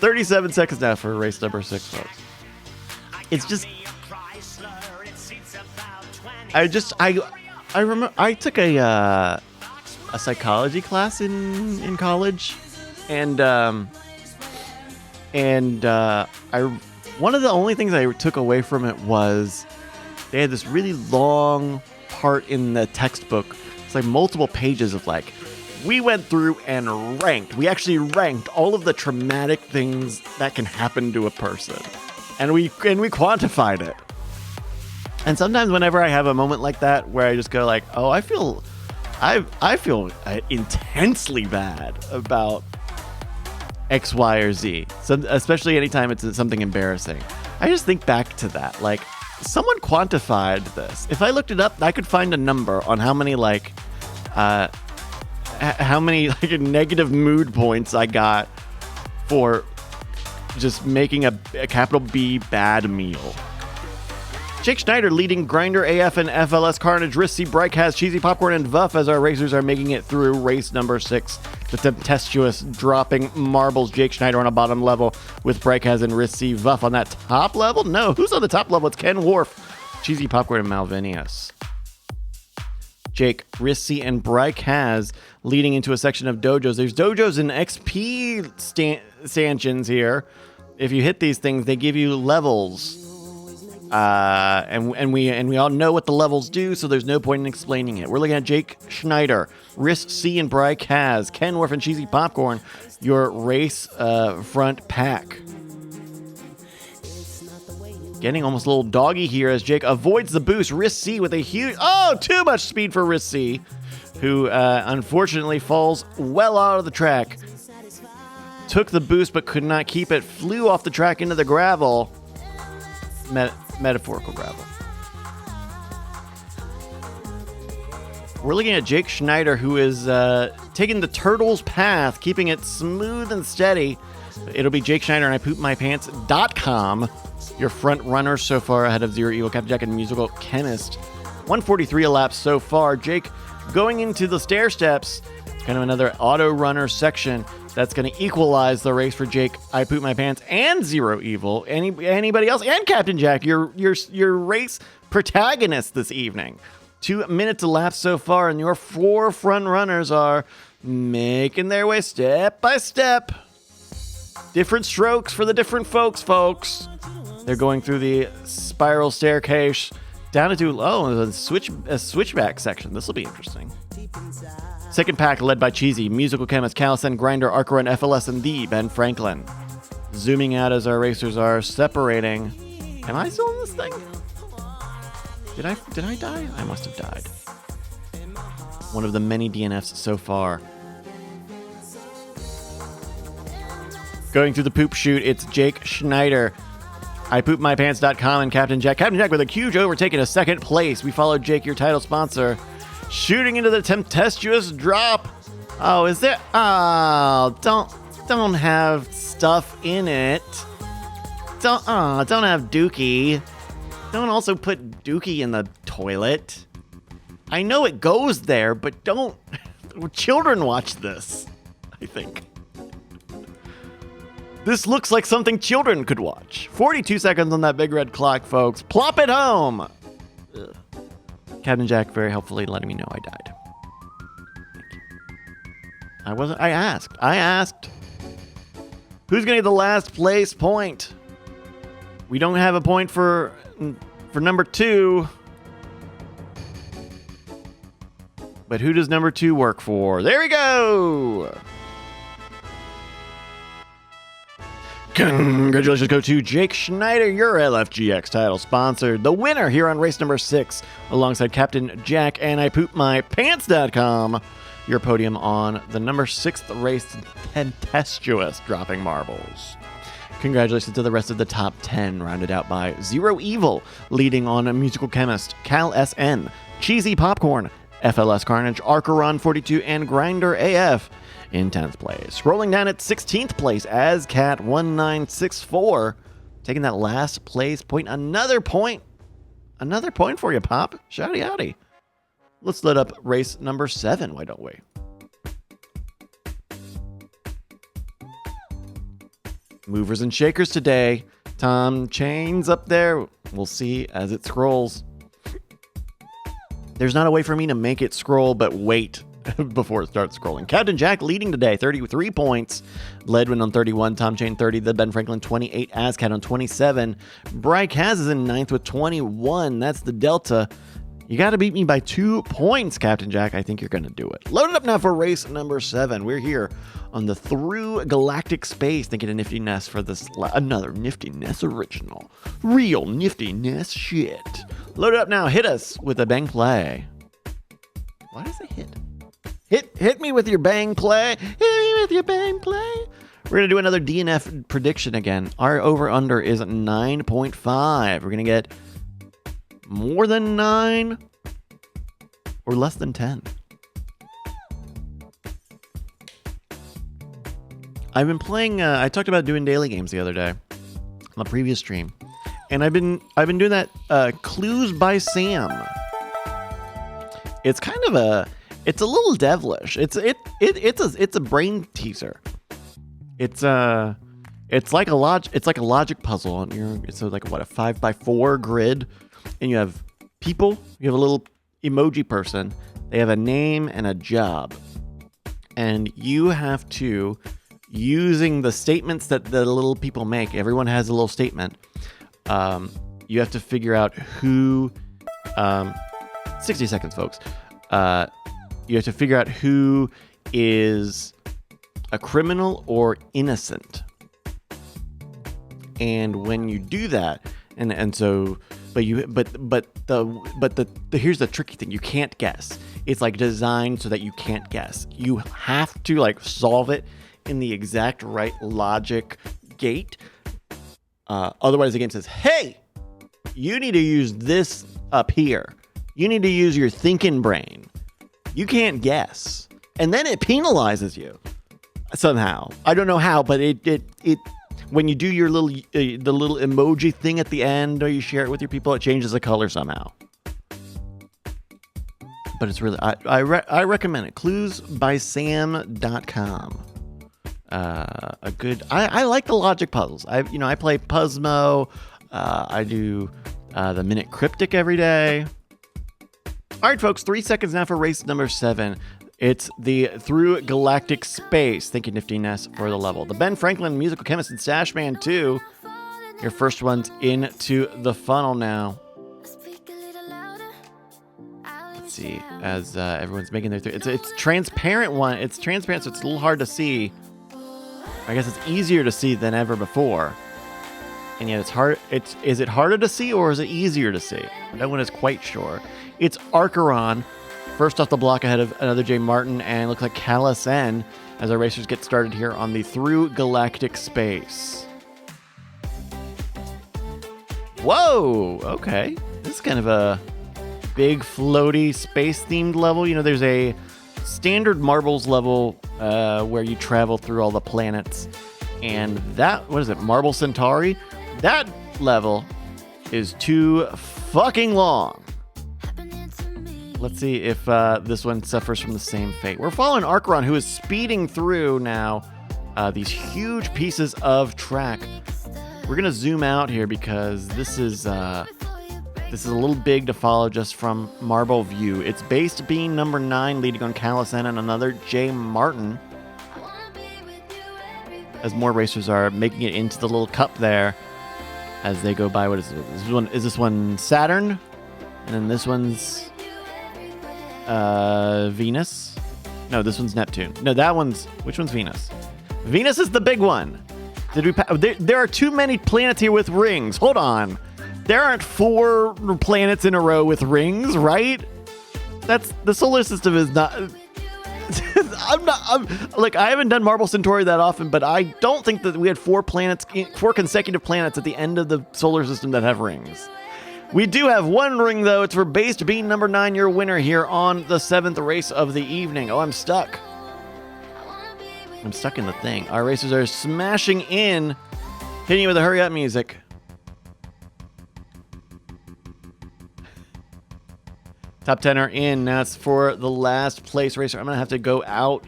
37 seconds now for race number 6, folks. It's just... I remember I took a psychology class in college, and one of the only things I took away from it was they had this really long part in the textbook. It's like multiple pages of like, we went through and ranked. We actually ranked all of the traumatic things that can happen to a person, and we quantified it. And sometimes whenever I have a moment like that where I just go like, oh, I feel intensely bad about X, Y, or Z. So especially anytime it's something embarrassing, I just think back to that. Like, someone quantified this. If I looked it up, I could find a number on how many negative mood points I got for just making a capital B bad meal. Jake Schneider leading Grinder AF and FLS Carnage. Risky Bryce has Cheesy Popcorn and Vuff as our racers are making it through race number 6. The tempestuous dropping marbles. Jake Schneider on a bottom level with Bryce and Risky Vuff on that top level. No, who's on the top level? It's Ken Worf, Cheesy Popcorn, and Malvinius. Jake, Risky, and Bryce has leading into a section of dojos. There's dojos and XP stanchions here. If you hit these things, they give you levels. And we all know what the levels do, so there's no point in explaining it. We're looking at Jake Schneider, Riss C, and Bryce Kaz, Ken Worf, and Cheesy Popcorn, your race front pack. Getting almost a little doggy here as Jake avoids the boost. Riss C with a huge... Oh, too much speed for Riss C, who unfortunately falls well out of the track. Took the boost but could not keep it. Flew off the track into the gravel. Metaphorical gravel. We're looking at Jake Schneider, who is taking the turtle's path, keeping it smooth and steady. It'll be Jake Schneider and IPoopMyPants.com, your front runner so far ahead of Zero Evil, Captain Jack, and Musical Chemist. 143 elapsed so far. Jake going into the stair steps. It's kind of another auto runner section. That's going to equalize the race for Jake, I Poop My Pants, and Zero Evil. Anybody else? And Captain Jack, your race protagonist this evening. 2 minutes elapsed so far, and your 4 front runners are making their way step by step. Different strokes for the different folks. They're going through the spiral staircase down into a switchback section. This will be interesting. Second pack led by Cheesy, Musical Chemist, Callison, Grinder, Archer, and FLS, and the Ben Franklin. zooming out as our racers are separating. Am I still in this thing? Did I die? I must have died. One of the many DNFs so far. Going through the poop chute, it's Jake Schneider. ipoopmypants.com and Captain Jack. Captain Jack with a huge overtake in a second place. We followed Jake, your title sponsor, shooting into the tempestuous drop. Oh, is there? Oh, don't have stuff in it. Don't have Dookie. Don't also put Dookie in the toilet. I know it goes there, but don't. Children watch this, I think. This looks like something children could watch. 42 seconds on that big red clock, folks. Plop it home. Ugh. Captain Jack very helpfully letting me know I died. Thank you. I asked. Who's going to get the last place point? We don't have a point for number 2. But who does number 2 work for? There we go. Congratulations go to Jake Schneider, your LFGX title sponsor, the winner here on race number 6, alongside Captain Jack and ipoopmypants.com, your podium on the number 6th race, tempestuous dropping marbles. Congratulations to the rest of the top 10, rounded out by Zero Evil, leading on Musical Chemist, Cal SN, Cheesy Popcorn, FLS Carnage, Archeron 42, and Grinder AF in 10th place. Rolling down at 16th place, AsCat 1964, taking that last place point. Another point for you, Pop. Shouty howdy. Let's load up race number 7, why don't we? Movers and shakers today. Tom Chain's up there. We'll see as it scrolls. There's not a way for me to make it scroll, but wait before it starts scrolling. Captain Jack leading today, 33 points. Ledwin on 31, Tom Chain 30, the Ben Franklin 28, AsCat on 27. Bryce Kaz is in 9th with 21. That's the Delta. You got to beat me by 2 points, Captain Jack. I think you're going to do it. Load it up now for race number 7. We're here on the Through Galactic Space. Thinking of Nifty Nest for this, another Nifty Nest original. Real Nifty Nest shit. Load it up now. Hit us with a bang play. Why does it hit? Hit me with your bang play. Hit me with your bang play. We're going to do another DNF prediction again. Our over-under is 9.5. We're going to get more than 9 or less than 10. I've been playing, I talked about doing daily games the other day on the previous stream. And I've been doing that Clues by Sam. It's kind of it's a little devilish. It's a brain teaser. It's like a logic puzzle on your. It's like what, a 5x4 grid, and you have people. You have a little emoji person. They have a name and a job, and you have to, using the statements that the little people make. Everyone has a little statement. You have to figure out who. 60 seconds, folks. You have to figure out who is a criminal or innocent. And when you do that, here's the tricky thing. You can't guess. It's like designed so that you can't guess. You have to like solve it in the exact right logic gate. Otherwise the game says, hey, you need to use this up here. You need to use your thinking brain. You can't guess. And then it penalizes you somehow. I don't know how, but it when you do your little the little emoji thing at the end, or you share it with your people, it changes the color somehow. But it's really I recommend it. Cluesbysam.com. A good. I like the logic puzzles. I play Puzzmo. I do the Minute Cryptic every day. All right, folks, 3 seconds now for race number 7. It's the Through Galactic Space. Thank you, Nifty Nest, for the level. The Ben Franklin Musical Chemist and Stash Man 2. Your first one's into the funnel now. Let's see, as everyone's making their... It's transparent one. It's transparent, so it's a little hard to see. I guess it's easier to see than ever before. And yet it's hard. Is it harder to see or is it easier to see? No one is quite sure. It's Archeron, first off the block ahead of another J. Martin, and looks like Callison as our racers get started here on the Through Galactic Space. Whoa! Okay. This is kind of a big, floaty, space-themed level. You know, there's a standard marbles level where you travel through all the planets. And that, what is it, Marble Centauri? That level is too fucking long. Let's see if this one suffers from the same fate. We're following Archeron, who is speeding through now these huge pieces of track. We're going to zoom out here because this is a little big to follow just from marble view. It's based being number 9, leading on Callison and another J. Martin. As more racers are making it into the little cup there as they go by. What is it? This one Saturn? And then this one's Venus? No, this one's Neptune. No, which one's Venus? Venus is the big one. There are too many planets here with rings. Hold on. There aren't 4 planets in a row with rings, right? The solar system is not... I haven't done Marble Centauri that often, but I don't think that we had 4 consecutive planets at the end of the solar system that have rings. We do have one ring, though. It's for based being number 9, your winner here on the 7th race of the evening. Oh, I'm stuck. I'm stuck in the thing. Our racers are smashing in, hitting you with the hurry up music. Top 10 are in. Now it's for the last place racer. I'm going to have to go out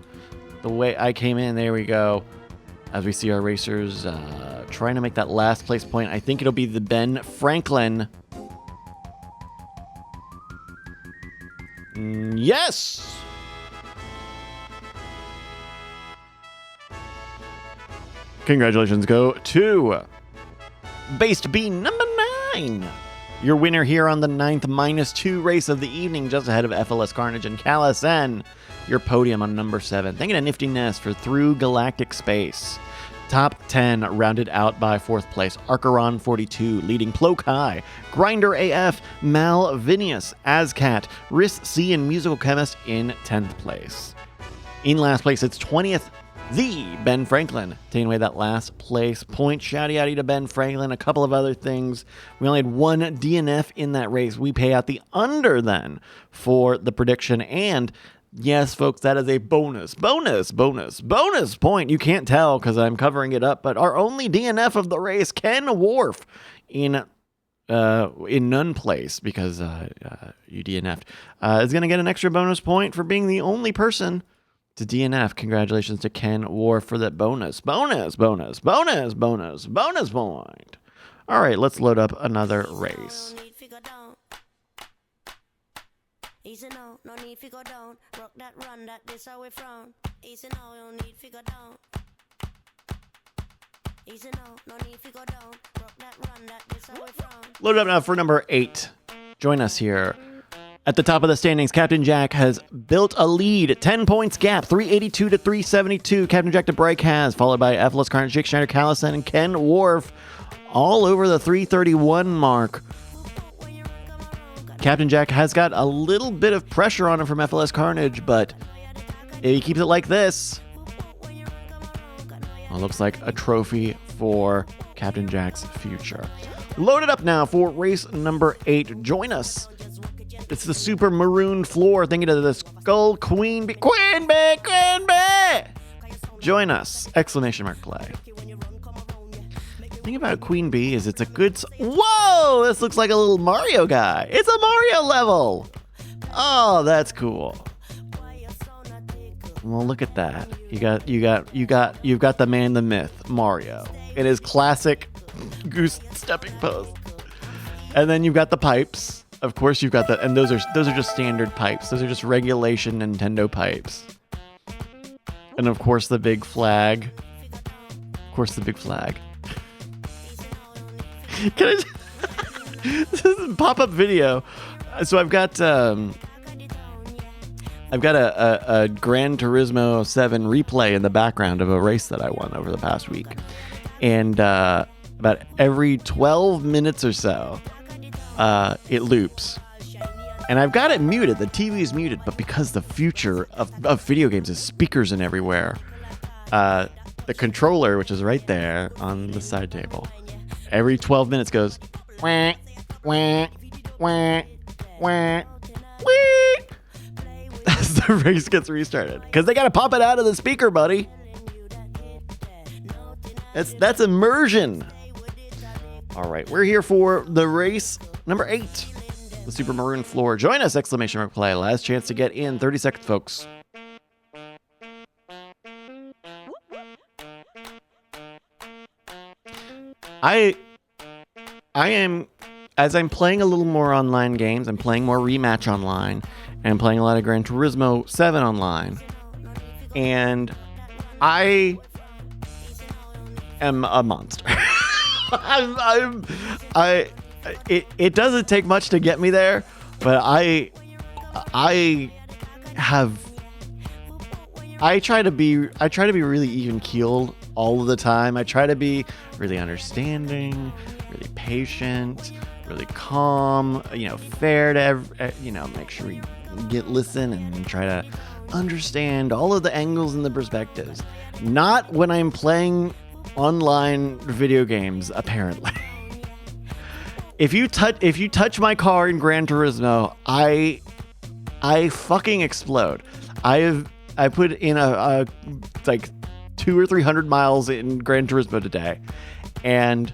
the way I came in. There we go. As we see our racers trying to make that last place point. I think it'll be the Ben Franklin. Yes! Congratulations go to Based B number 9. Your winner here on the 9th -2 race of the evening, just ahead of FLS Carnage and Callison. Your podium on number 7. Thank you to Nifty Nest for Through Galactic Space. Top 10 rounded out by 4th place. Archeron 42, leading Ploke High. Grinder AF, Malvinius, Azcat, Riss C, and Musical Chemist in 10th place. In last place, it's 20th. The Ben Franklin taking away that last place point. Shouty outy to Ben Franklin. A couple of other things. We only had 1 DNF in that race. We pay out the under then for the prediction. And yes, folks, that is a bonus point. You can't tell because I'm covering it up, but our only DNF of the race, Ken Worf, in none place because you DNF'd, is going to get an extra bonus point for being the only person to DNF. Congratulations to Ken War for that bonus point. All right, let's load up another race. Easy no, no need to go down. Rock that run, that this how we frown. Easy no, no need to go down. Easy no, no need to go down. Rock that run, that this how we frown. Load up now for number 8. Join us here. At the top of the standings, Captain Jack has built a lead, 10 points gap, 382 to 372. Captain Jack to Bryce has, followed by FLS Carnage, Jake Schneider, Callison, and Ken Worf, all over the 331 mark. Captain Jack has got a little bit of pressure on him from FLS Carnage, but if he keeps it like this, well, looks like a trophy for Captain Jack's future. Loaded up now for race number 8. Join us. It's the super maroon floor. Thinking of the Skull Queen Bee. Queen Bee! Queen Bee! Join us! Exclamation mark play. The thing about Queen Bee is it's a good... Whoa! This looks like a little Mario guy. It's a Mario level! Oh, that's cool. Well, look at that. You've got the man, the myth, Mario, in his classic goose stepping pose. And then you've got the pipes. Of course, you've got that, and those are just standard pipes. Those are just regulation Nintendo pipes. And of course, the big flag. Can I just... This is a pop-up video. So I've got I've got a Gran Turismo 7 replay in the background of a race that I won over the past week. And about every 12 minutes or so, it loops. And I've got it muted. The TV is muted, but because the future of video games is speakers and everywhere, the controller, which is right there on the side table, every 12 minutes goes, wah, wah, wah, wah, wee, as the race gets restarted. Because they got to pop it out of the speaker, buddy. That's immersion. All right, we're here for the race number 8. The Super Maroon Floor. Join us! Exclamation mark play. Last chance to get in. 30 seconds, folks. I am, as I'm playing a little more online games, I'm playing more Rematch online, and I'm playing a lot of Gran Turismo 7 online, and I am a monster. It doesn't take much to get me there, but I try to be really even keeled all of the time. I try to be really understanding, really patient, really calm, fair to make sure we listen and try to understand all of the angles and the perspectives. Not when I'm playing online video games, apparently. If you touch my car in Gran Turismo, I fucking explode. I put in a like 200 or 300 miles in Gran Turismo today, and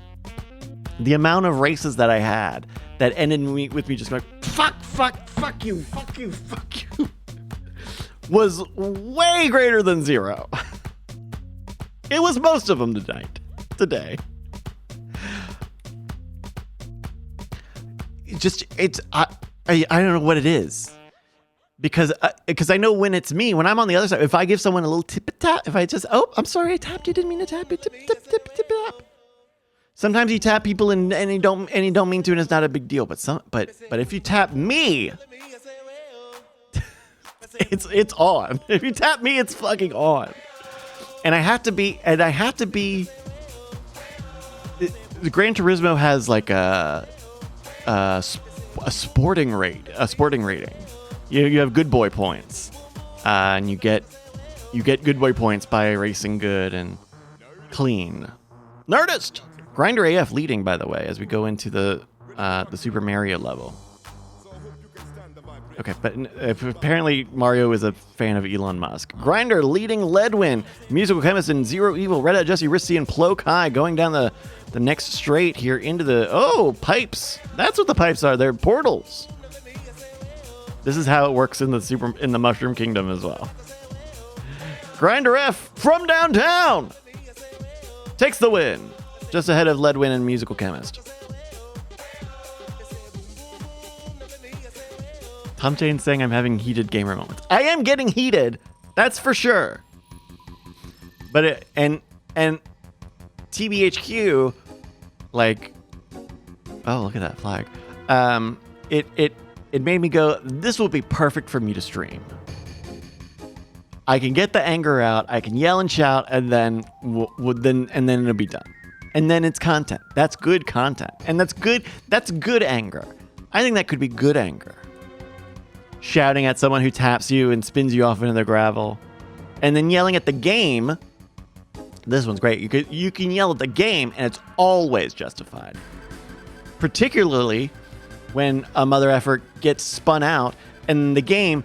the amount of races that I had that ended with me just going fuck you was way greater than 0. It was most of them today. I don't know what it is, because I know when it's me, when I'm on the other side, if I give someone a little tip tap, if I just, oh, I'm sorry, I tapped you, didn't mean to tap you, tip tap. Sometimes you tap people and you don't mean to, and it's not a big deal. But if you tap me, it's on. If you tap me, it's fucking on. And I have to be. The Gran Turismo has like a sporting rating. You have good boy points, and you get good boy points by racing good and clean. Nerdist Grinder AF leading, by the way, as we go into the Super Mario level. Okay, but apparently Mario is a fan of Elon Musk. Grinder leading Ledwin, Musical Chemist and Zero Evil, Red Hat Jesse, Risty, and Plo Kai going down the next straight here into the pipes. That's what the pipes are. They're portals. This is how it works in the Mushroom Kingdom as well. Grinder F from downtown takes the win, just ahead of Ledwin and Musical Chemist. Tom Jane's saying I'm having heated gamer moments. I am getting heated, that's for sure. But and TBHQ, like, oh, look at that flag. It made me go, this will be perfect for me to stream. I can get the anger out, I can yell and shout, and then it'll be done. And then it's content. That's good content. And that's good anger. I think that could be good anger. Shouting at someone who taps you and spins you off into the gravel. And then yelling at the game. This one's great. You can yell at the game and it's always justified. Particularly when a mother effort gets spun out and the game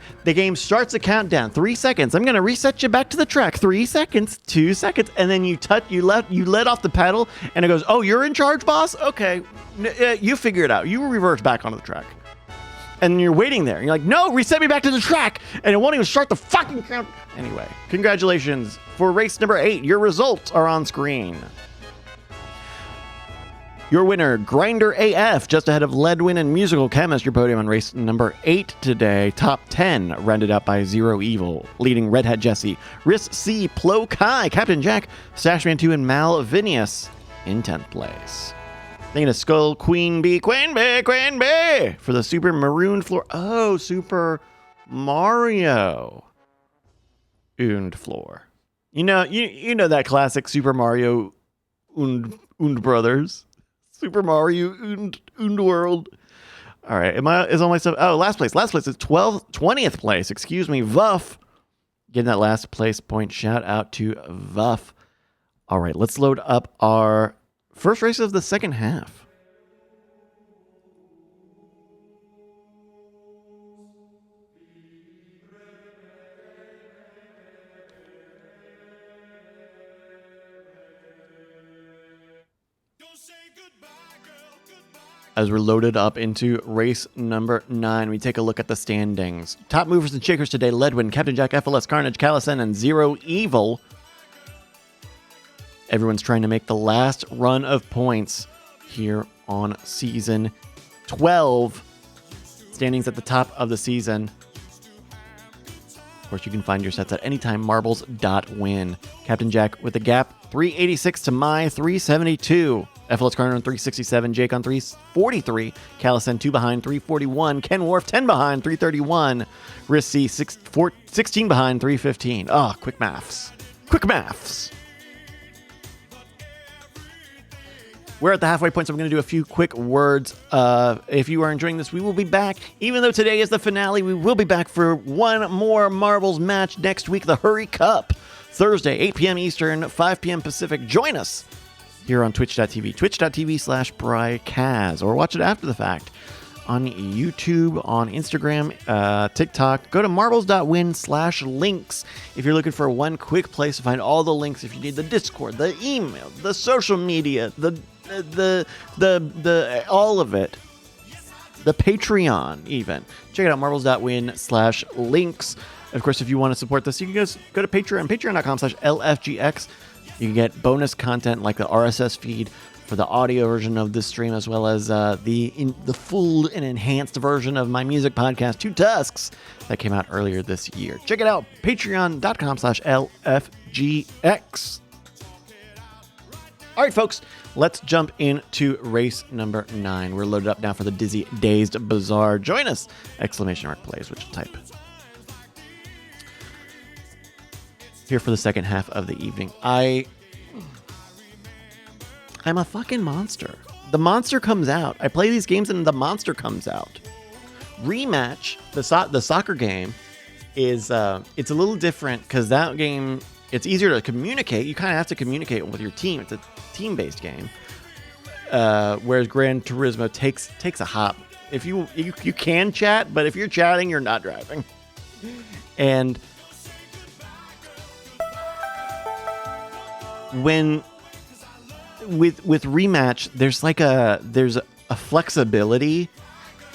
starts a countdown. 3 seconds. I'm going to reset you back to the track. 3 seconds, 2 seconds. And then you let off the pedal and it goes, oh, you're in charge, boss? Okay. You figure it out. You revert back onto the track. And you're waiting there. And you're like, no, reset me back to the track. And it won't even start the fucking count. Anyway, congratulations for race number 8. Your results are on screen. Your winner, Grinder AF, just ahead of Ledwin and Musical Chemist. Your podium on race number 8 today. Top 10, rounded up by Zero Evil, leading Red Hat Jesse, Riss C, Plo Kai, Captain Jack, Stashman 2, and Malvinius in 10th place. Thinking of Skull Queen Bee for the Super Maroon Floor. Oh, Super Mario und Floor. You know that classic Super Mario und Brothers. Super Mario und World. All right, is all my stuff? Oh, last place is 20th place. Excuse me, Vuff. Getting that last place point. Shout out to Vuff. All right, let's load up our first race of the second half. As we're loaded up into race number 9, we take a look at the standings. Top movers and shakers today: Ledwin, Captain Jack, FLS, Carnage, Callison, and Zero Evil. Everyone's trying to make the last run of points here on season 12. Standings at the top of the season. Of course, you can find your sets at anytimemarbles.win. Captain Jack with the gap, 386 to my 372. FLS Carter on 367, Jake on 343, Callison 2 behind 341, Ken Worf 10 behind 331, Risk C 16 behind 315. Oh, quick maths. Quick maths. We're at the halfway point, so I'm going to do a few quick words. If you are enjoying this, we will be back. Even though today is the finale, we will be back for one more Marbles match next week, the Hurry Cup. Thursday, 8 p.m. Eastern, 5 p.m. Pacific. Join us here on twitch.tv, twitch.tv/BryCaz, or watch it after the fact on YouTube, on Instagram, TikTok. Go to marbles.win/links if you're looking for one quick place to find all the links. If you need the Discord, the email, the social media, the all of it, the Patreon even. Check it out, marbles.win/links. Of course, if you want to support this, you can just go to Patreon, patreon.com/LFGX. You can get bonus content like the RSS feed for the audio version of this stream, as well as the full and enhanced version of my music podcast, Two Tusks, that came out earlier this year. Check it out, patreon.com/LFGX. All right, folks, let's jump into race number 9. We're loaded up now for the Dizzy Dazed Bazaar. Join us! !plays, which type. Here for the second half of the evening. I'm a fucking monster. The monster comes out. I play these games and the monster comes out. Rematch, the soccer game, is it's a little different because that game, it's easier to communicate. You kind of have to communicate with your team. It's a team-based game. Whereas Gran Turismo takes a hop. If you can chat, but if you're chatting, you're not driving. And when with Rematch, there's a flexibility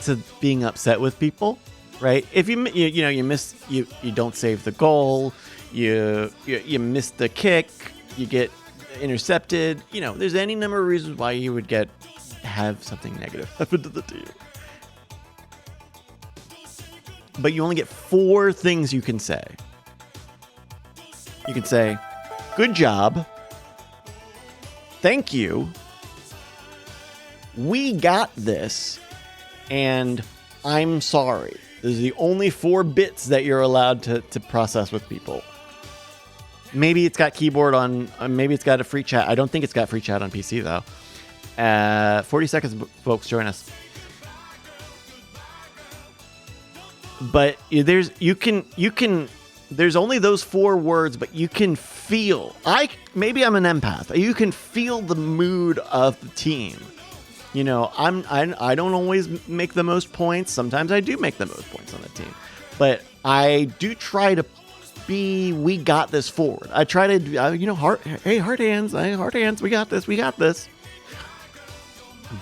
to being upset with people, right? If you miss, you don't save the goal, you miss the kick, you get intercepted. There's any number of reasons why you would have something negative happen to the team. But you only get 4 things you can say. You can say, "Good job. Thank you. We got this. And I'm sorry." Those are the only 4 bits that you're allowed to process with people. Maybe it's got keyboard on, maybe it's got a free chat. I don't think it's got free chat on PC though. 40 seconds, folks, join us. But there's only those 4 words, but you can feel. Maybe I'm an empath. You can feel the mood of the team. I don't always make the most points. Sometimes I do make the most points on the team, but I do try to be. We got this forward. I try to, hard hands. We got this.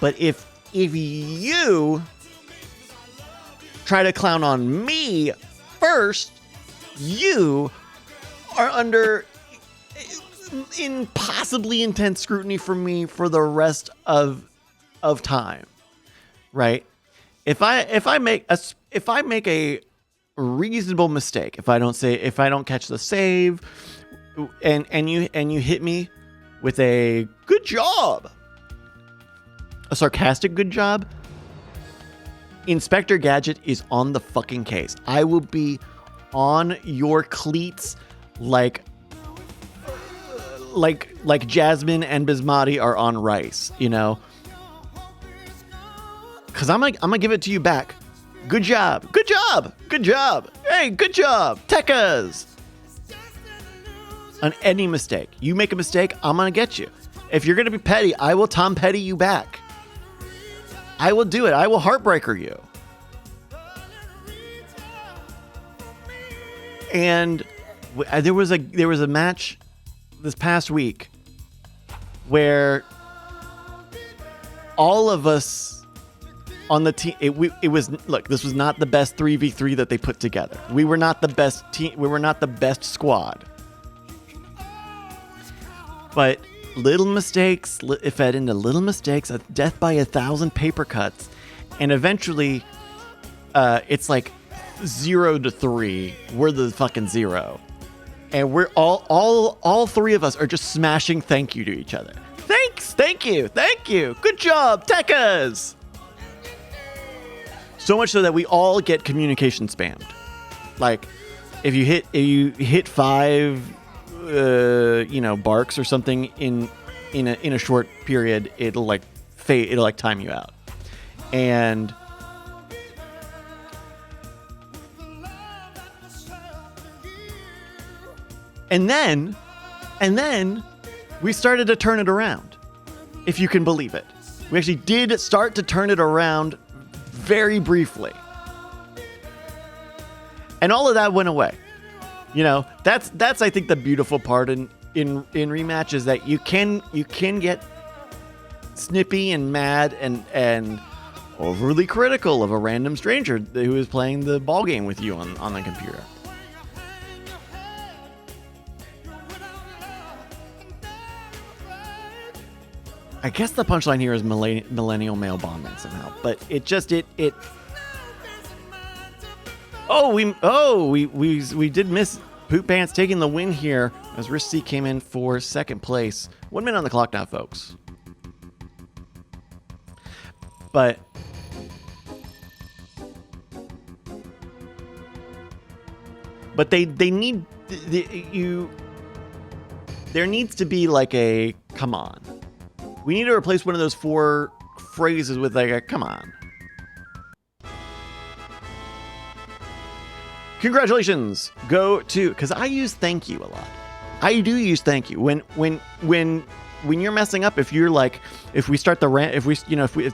But if you try to clown on me first, you are under impossibly intense scrutiny from me for the rest of time, right? If I make a reasonable mistake, if I don't catch the save, and you hit me with a good job, a sarcastic good job, Inspector Gadget is on the fucking case. I will be on your cleats like Jasmine and Bismati are on rice, you know? Because I'm gonna give it to you back. Good job. Good job. Good job. Hey, good job. Tekkas. On any mistake. You make a mistake, I'm gonna get you. If you're gonna be petty, I will Tom Petty you back. I will do it. I will heartbreaker you. And there was a match this past week where all of us on the team, this was not the best 3v3 that they put together. We were not the best team. We were not the best squad. But little mistakes, it fed into little mistakes, a death by 1,000 paper cuts, and eventually, it's like 0-3. We're the fucking 0, and we're all three of us are just smashing thank you to each other. Thanks, thank you, good job, Tekkas. So much so that we all get communication spammed. Like, if you hit 5. Barks or something in a short period, it'll like fade, it'll like time you out. And then we started to turn it around, if you can believe it. We actually did start to turn it around very briefly. And all of that went away. You know, that's I think the beautiful part in rematch is that you can get snippy and mad and overly critical of a random stranger who is playing the ball game with you on the computer. I guess the punchline here is millennial male bonding somehow, but it we did miss Poop Pants taking the win here as Risk C came in for second place. 1 minute on the clock now, folks. But they need there needs to be like a come on. We need to replace one of those 4 phrases with like a come on. Congratulations go to, because I use thank you a lot. I do use thank you when you're messing up. If you're like, if we start the rant, if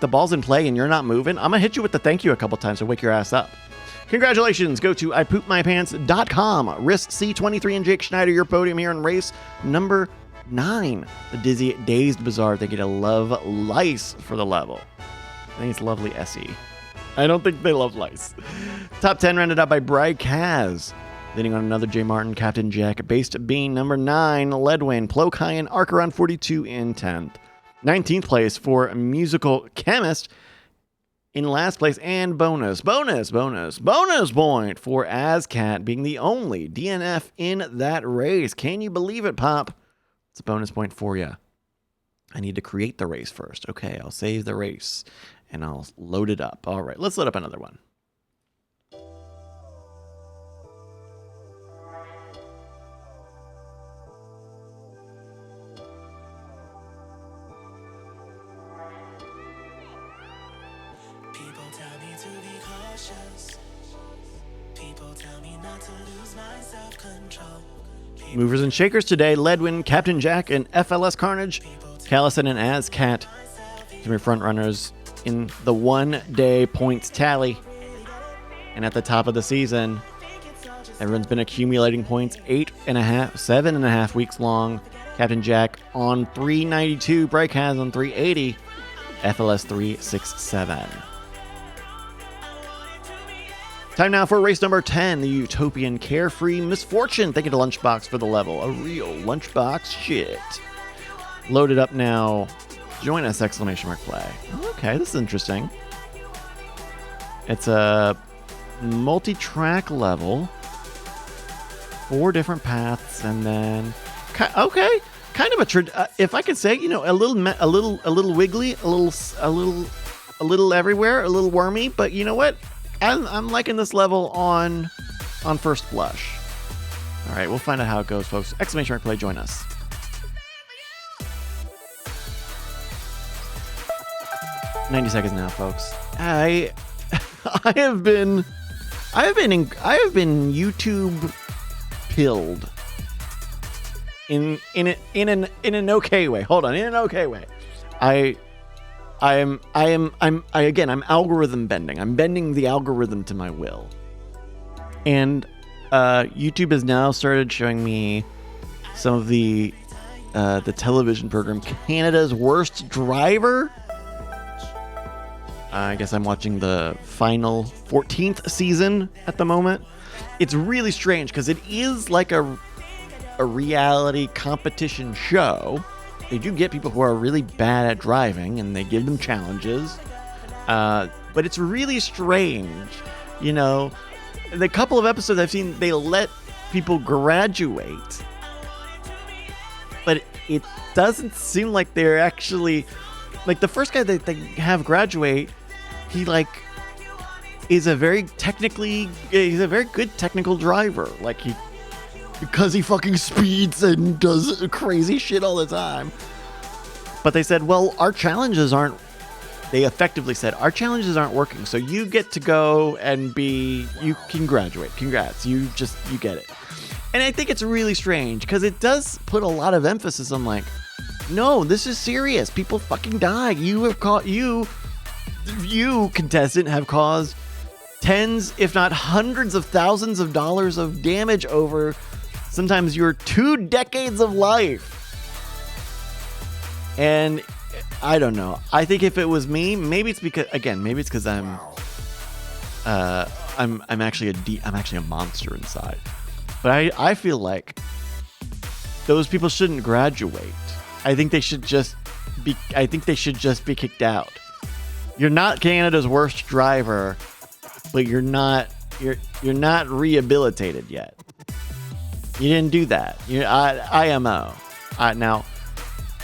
the ball's in play and you're not moving, I'm gonna hit you with the thank you a couple times to wake your ass up. Congratulations go to ipoopmypants.com. Risk C23 and Jake Schneider, your podium here in race number 9. The Dizzy Dazed Bazaar. They get a love lice for the level. I think it's lovely Essie. I don't think they love lice. Top 10 rounded out by Bryce Kaz. Leading on another J. Martin, Captain Jack, Based Bean, number 9, Ledwin, Plokai, and Archeron 42 in 10th. 19th place for Musical Chemist. In last place, and bonus point for Azcat being the only DNF in that race. Can you believe it, Pop? It's a bonus point for you. I need to create the race first. Okay, I'll save the race. And I'll load it up. All right, let's load up another one. People tell me to be cautious. People tell me not to lose my self-control. Movers and shakers today, Ledwin, Captain Jack, and FLS Carnage, Callison and Azcat. Some of your front runners in the 1-day points tally. And at the top of the season, everyone's been accumulating points 7.5 weeks long. Captain Jack on 392, Bryce has on 380, FLS 367. Time now for race number 10, the Utopian Carefree Misfortune. Thank you to Lunchbox for the level. A real Lunchbox shit. Loaded up now. Join us, exclamation mark play. Okay, this is interesting. It's a multi-track level. 4 different paths, and then... Okay, kind of a... if I could say, a little wiggly, a little a little everywhere, a little wormy, but you know what? I'm liking this level on first blush. All right, we'll find out how it goes, folks. Exclamation mark play, join us. $90 seconds now, folks. I have been YouTube pilled in an okay way. Hold on, in an okay way. I'm algorithm bending. I'm bending the algorithm to my will. And YouTube has now started showing me some of the television program Canada's Worst Driver. I guess I'm watching the final 14th season at the moment. It's really strange because it is like a reality competition show. They do get people who are really bad at driving and they give them challenges. But it's really strange. You know, the couple of episodes I've seen, they let people graduate. But it doesn't seem like they're actually... Like, the first guy that they have graduate, he, like, is a very good technical driver. Like, because he fucking speeds and does crazy shit all the time. But they said, well, they effectively said, our challenges aren't working, so you get to go and you can graduate. Congrats. You get it. And I think it's really strange, because it does put a lot of emphasis on, like, no, this is serious. People fucking die. You contestant have caused tens, if not hundreds of thousands of dollars of damage over sometimes your 2 decades of life. And I don't know. I think if it was me, maybe it's because I'm actually a monster inside. But I feel like those people shouldn't graduate. I think they should just be kicked out. You're not Canada's worst driver, but you're not rehabilitated yet. You didn't do that. IMO. Now,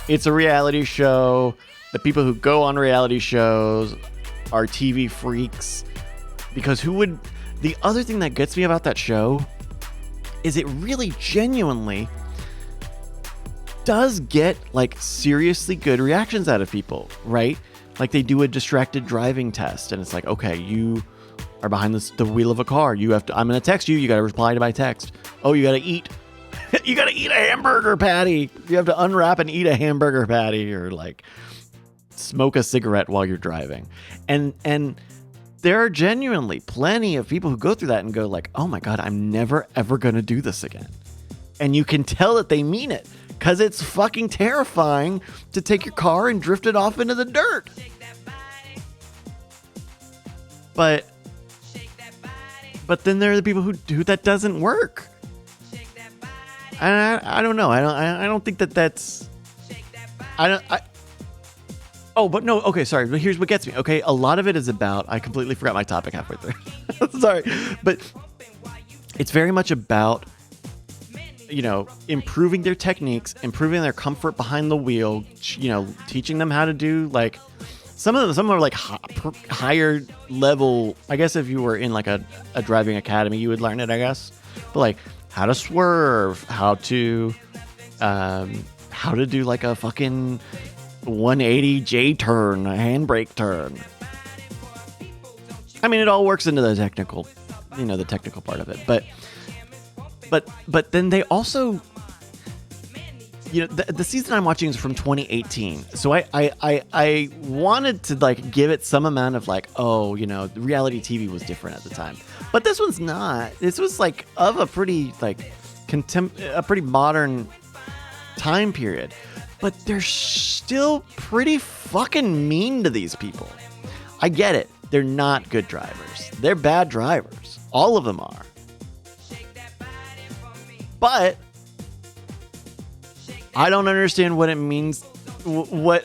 it's a reality show. The people who go on reality shows are TV freaks. Because the other thing that gets me about that show is it really genuinely does get, like, seriously good reactions out of people, right? Like, they do a distracted driving test, and it's like, okay, you are behind the wheel of a car. I'm going to text you. You got to reply to my text. Oh, you got to eat. You got to eat a hamburger patty. You have to unwrap and eat a hamburger patty, or, like, smoke a cigarette while you're driving. And there are genuinely plenty of people who go through that and go, like, oh my God, I'm never, ever going to do this again. And you can tell that they mean it. Because it's fucking terrifying to take your car and drift it off into the dirt. But then there are the people who that doesn't work. And I don't know. I don't think that's... but no. Okay, sorry. But here's what gets me. Okay, a lot of it is about... I completely forgot my topic halfway through. Sorry. But it's very much about... improving their techniques, improving their comfort behind the wheel, teaching them how to do, like, some of them are like higher level. I guess if you were in like a driving academy, you would learn it, I guess. But like how to swerve, how to do like a fucking 180 J turn, a handbrake turn. I mean, it all works into the technical part of it, But then they also, the season I'm watching is from 2018. So I wanted to like give it some amount of like, reality TV was different at the time. But this one's not. This was like of a pretty like a pretty modern time period. But they're still pretty fucking mean to these people. I get it. They're not good drivers. They're bad drivers. All of them are. But I don't understand what it means. When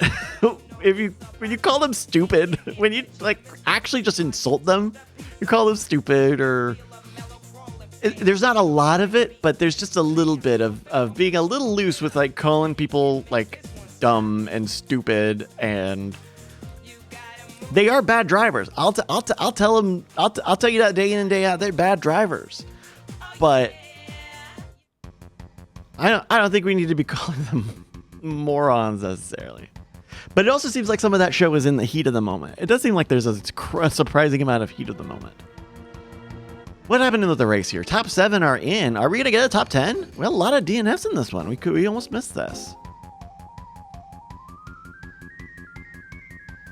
you call them stupid, when you like actually just insult them, you call them stupid, or there's not a lot of it, but there's just a little bit of being a little loose with like calling people like dumb and stupid, and They are bad drivers. I'll tell them. I'll tell you that day in and day out. They're bad drivers, but I don't think we need to be calling them morons necessarily. But it also seems like some of that show is in the heat of the moment. It does seem like there's a surprising amount of heat of the moment. What happened with the race here? Top 7 are in. Are we going to get a top 10? Well, a lot of DNFs in this one. We almost missed this.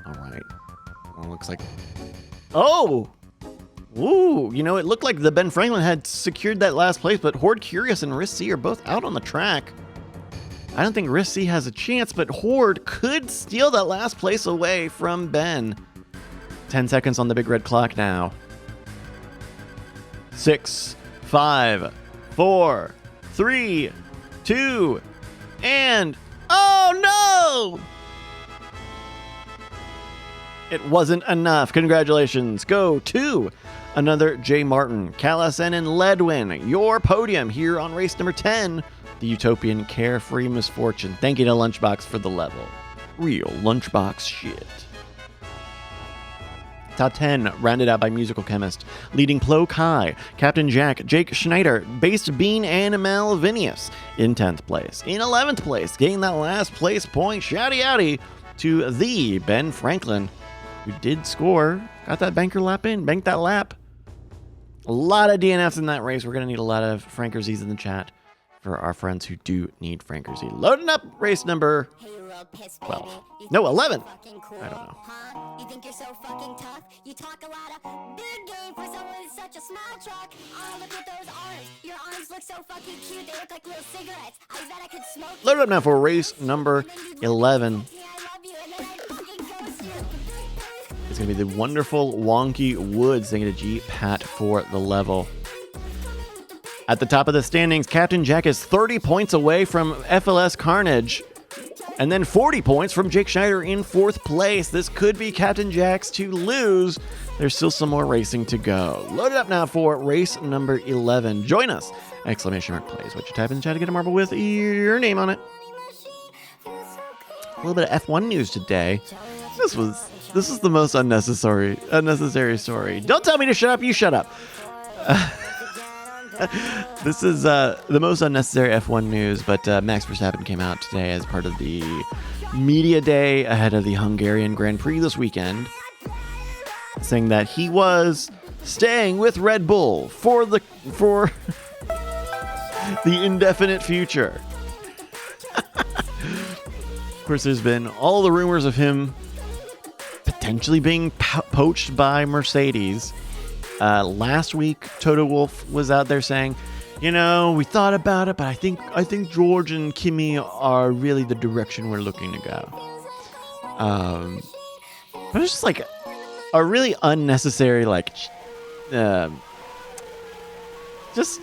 All right. Well, it looks like... Oh! Ooh, you know, it looked like the Ben Franklin had secured that last place, but Horde Curious and Risk C are both out on the track. I don't think Risk C has a chance, but Horde could steal that last place away from Ben. 10 seconds on the big red clock now. 6, 5, 4, 3, 2, and... Oh no! It wasn't enough. Congratulations. Go to another J. Martin, Callison, and Ledwin. Your podium here on race number 10. The Utopian Carefree Misfortune. Thank you to Lunchbox for the level. Real Lunchbox shit. Top 10, rounded out by Musical Chemist. Leading Plo Kai, Captain Jack, Jake Schneider, Based Bean, and Malvinius in 10th place. In 11th place, getting that last place point, shouty outy to the Ben Franklin, who did score. Got that banker lap in, banked that lap. A lot of DNFs in that race. We're going to need a lot of Frankerz's in the chat for our friends who do need Frankerzy. Loading up race number 12. No, 11. I don't know. You think you're so fucking tough? You talk a lot of big game for someone with such a small truck. Oh, look at those arms. Your arms look so fucking cute. They look like little cigarettes. I bet I could smoke. Loaded up now for race number 11. It's going to be the wonderful Wonky Woods. Thank you to G Pat for the level. At the top of the standings, Captain Jack is 30 points away from FLS Carnage. And then 40 points from Jake Schneider in 4th place. This could be Captain Jack's to lose. There's still some more racing to go. Loaded up now for race number 11. Join us! Exclamation mark plays. What you type in the chat to get a marble with your name on it. A little bit of F1 news today. This is the most unnecessary story. Don't tell me to shut up, you shut up. This is the most unnecessary F1 news, but Max Verstappen came out today as part of the media day ahead of the Hungarian Grand Prix this weekend, saying that he was staying with Red Bull for the indefinite future. Of course, there's been all the rumors of him potentially being poached by Mercedes. Last week, Toto Wolff was out there saying, you know, we thought about it, but I think George and Kimi are really the direction we're looking to go. But it's just like a really unnecessary, like, just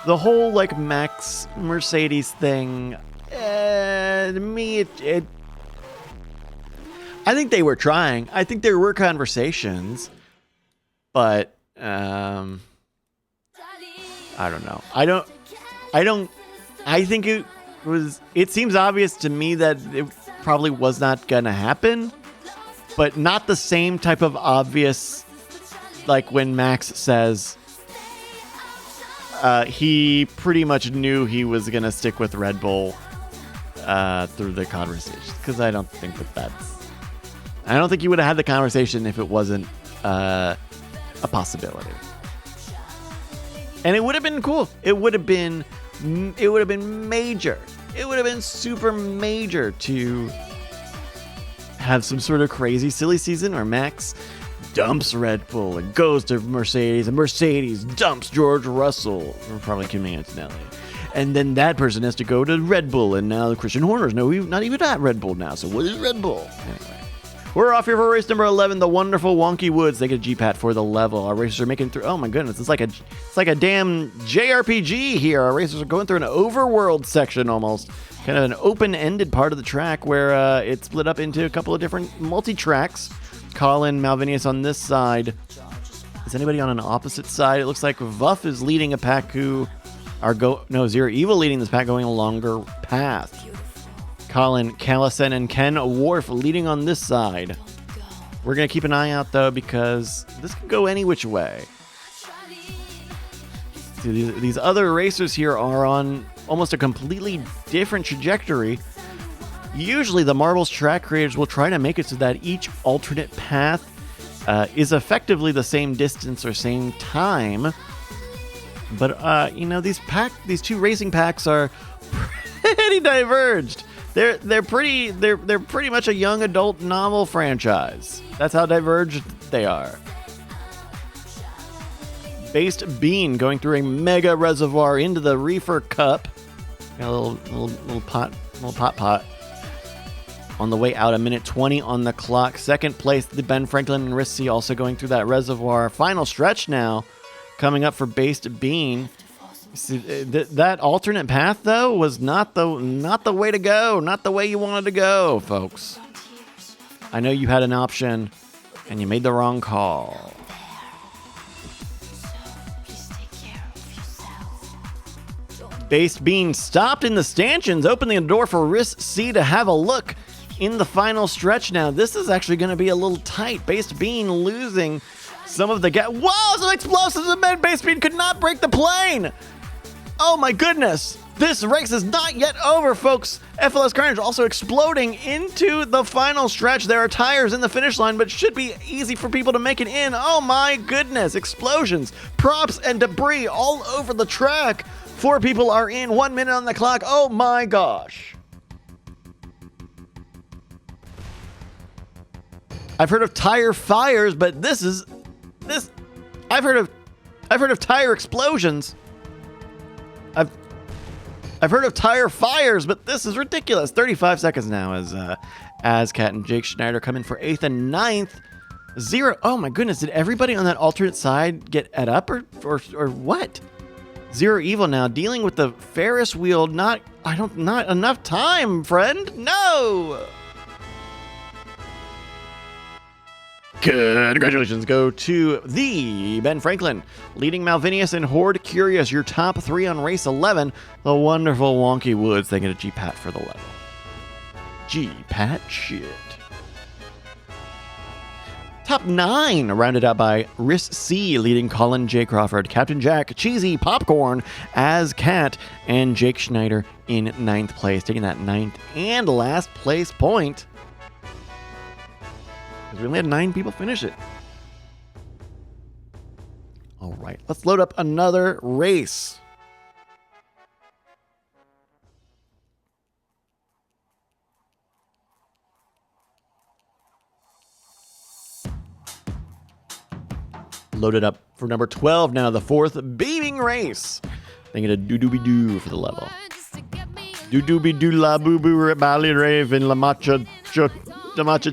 the whole like Max Mercedes thing. To me, it. I think they were trying. I think there were conversations, but. I don't know. I think it seems obvious to me that it probably was not gonna happen, but not the same type of obvious, like when Max says he pretty much knew he was gonna stick with Red Bull through the conversation, because I don't think he would have had the conversation if it wasn't a possibility. And it would have been cool. It would have been major. It would have been super major to have some sort of crazy, silly season where Max dumps Red Bull and goes to Mercedes, and Mercedes dumps George Russell, or probably Kimi Antonelli. And then that person has to go to Red Bull, and now Christian Horner's not even at Red Bull now. So what is Red Bull? Anyway. We're off here for race number 11, the wonderful Wonky Woods. They get a G-Pat for the level. Our racers are making through. Oh my goodness, it's like a damn JRPG here. Our racers are going through an overworld section almost, kind of an open-ended part of the track where it's split up into a couple of different multi-tracks. Colin Malvinius on this side. Is anybody on an opposite side? It looks like Vuff is leading a pack who are Zero Evil leading this pack going a longer path. Colin Callison and Ken Worf leading on this side. We're going to keep an eye out, though, because this can go any which way. See, these other racers here are on almost a completely different trajectory. Usually, the Marbles track creators will try to make it so that each alternate path is effectively the same distance or same time. But, these two racing packs are pretty diverged. They're pretty much a young adult novel franchise. That's how diverged they are. Based Bean going through a mega reservoir into the reefer cup. Got a little pot. On the way out, 1:20 on the clock. Second place, the Ben Franklin and Risky also going through that reservoir. Final stretch now, coming up for Based Bean. See, that alternate path, though, was not the way to go. Not the way you wanted to go, folks. I know you had an option, and you made the wrong call. Based Bean stopped in the stanchions, opening the door for Risky to have a look in the final stretch now. This is actually going to be a little tight. Based Bean losing some of the Whoa, some explosives, and Based Bean could not break the plane. Oh my goodness. This race is not yet over, folks. FLS Carnage also exploding into the final stretch. There are tires in the finish line, but should be easy for people to make it in. Oh my goodness. Explosions, props, and debris all over the track. 4 people are in, 1 minute on the clock. Oh my gosh. I've heard of tire fires, but this. I've heard of tire explosions. I've heard of tire fires, but this is ridiculous. 35 seconds now as Cat and Jake Schneider come in for 8th and 9th. 0. Oh my goodness, did everybody on that alternate side get ed up or what? Zero Evil now dealing with the Ferris wheel. Not enough time, friend. No. Congratulations go to the Ben Franklin, leading Malvinius and Horde Curious, your top 3 on race 11. The wonderful Wonky Woods, they get a G-Pat for the level. G-Pat shit. Top 9 rounded out by Risky, leading Colin J. Crawford, Captain Jack, Cheesy Popcorn as Cat, and Jake Schneider in 9th place, taking that 9th and last place point. We only had 9 people finish it. All right, let's load up another race. Loaded up for number 12 now, the 4th beaming race. They get a doo-doo-be-doo for the level. Doo-doo-be-doo la boo-boo bally raven la matcha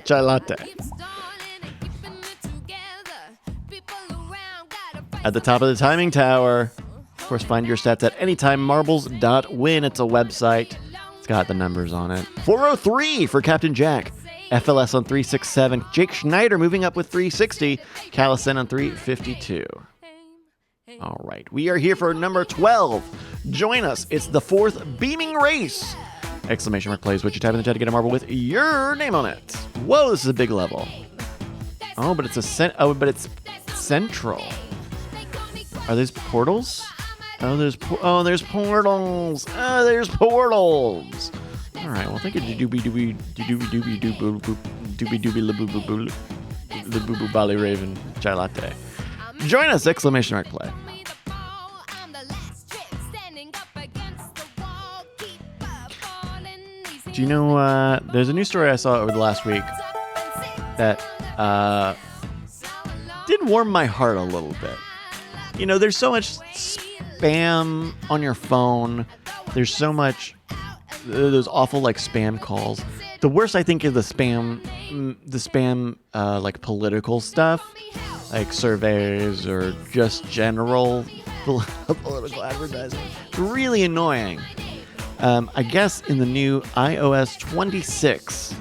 chai latte. At the top of the timing tower, of course, find your stats at anytimemarbles.win. It's a website. It's got the numbers on it. 403 for Captain Jack. FLS on 367. Jake Schneider moving up with 360. Callison on 352. All right, we are here for number 12. Join us. It's the 4th beaming race. Exclamation mark plays what you type in the chat to get a marble with your name on it. Whoa, this is a big level. Oh, but it's central. Are these portals? There's portals. There's portals. All right. Well, think of doobie doobie bally raven chai latte. Join us! Exclamation mark play. Do you know? There's a news story I saw over the last week that did warm my heart a little bit. You know, there's so much spam on your phone. There's so much those awful like spam calls. The worst I think is the spam like political stuff, like surveys or just general political advertising. It's really annoying. I guess in the new iOS 26,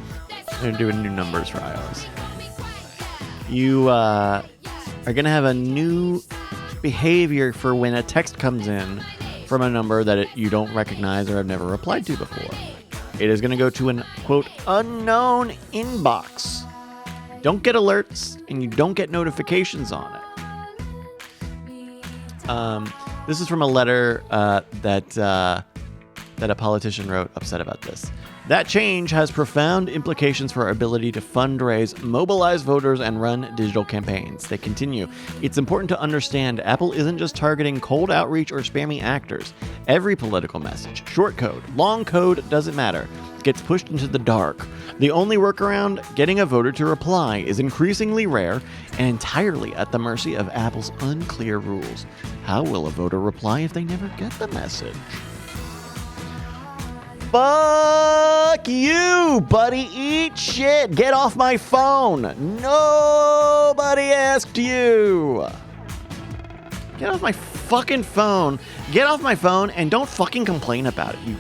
they're doing new numbers for iOS. You are going to have a new behavior for when a text comes in from a number that you don't recognize or have never replied to before. It is going to go to an, quote, unknown inbox. don't get alerts and you don't get notifications on it. This is from a letter that a politician wrote upset about this. That change has profound implications for our ability to fundraise, mobilize voters, and run digital campaigns. They continue. It's important to understand Apple isn't just targeting cold outreach or spammy actors. Every political message, short code, long code, doesn't matter, gets pushed into the dark. The only workaround, getting a voter to reply, is increasingly rare and entirely at the mercy of Apple's unclear rules. How will a voter reply if they never get the message? Fuck you, buddy. Eat shit. Get off my phone. Nobody asked you. Get off my fucking phone. Get off my phone and don't fucking complain about it. You,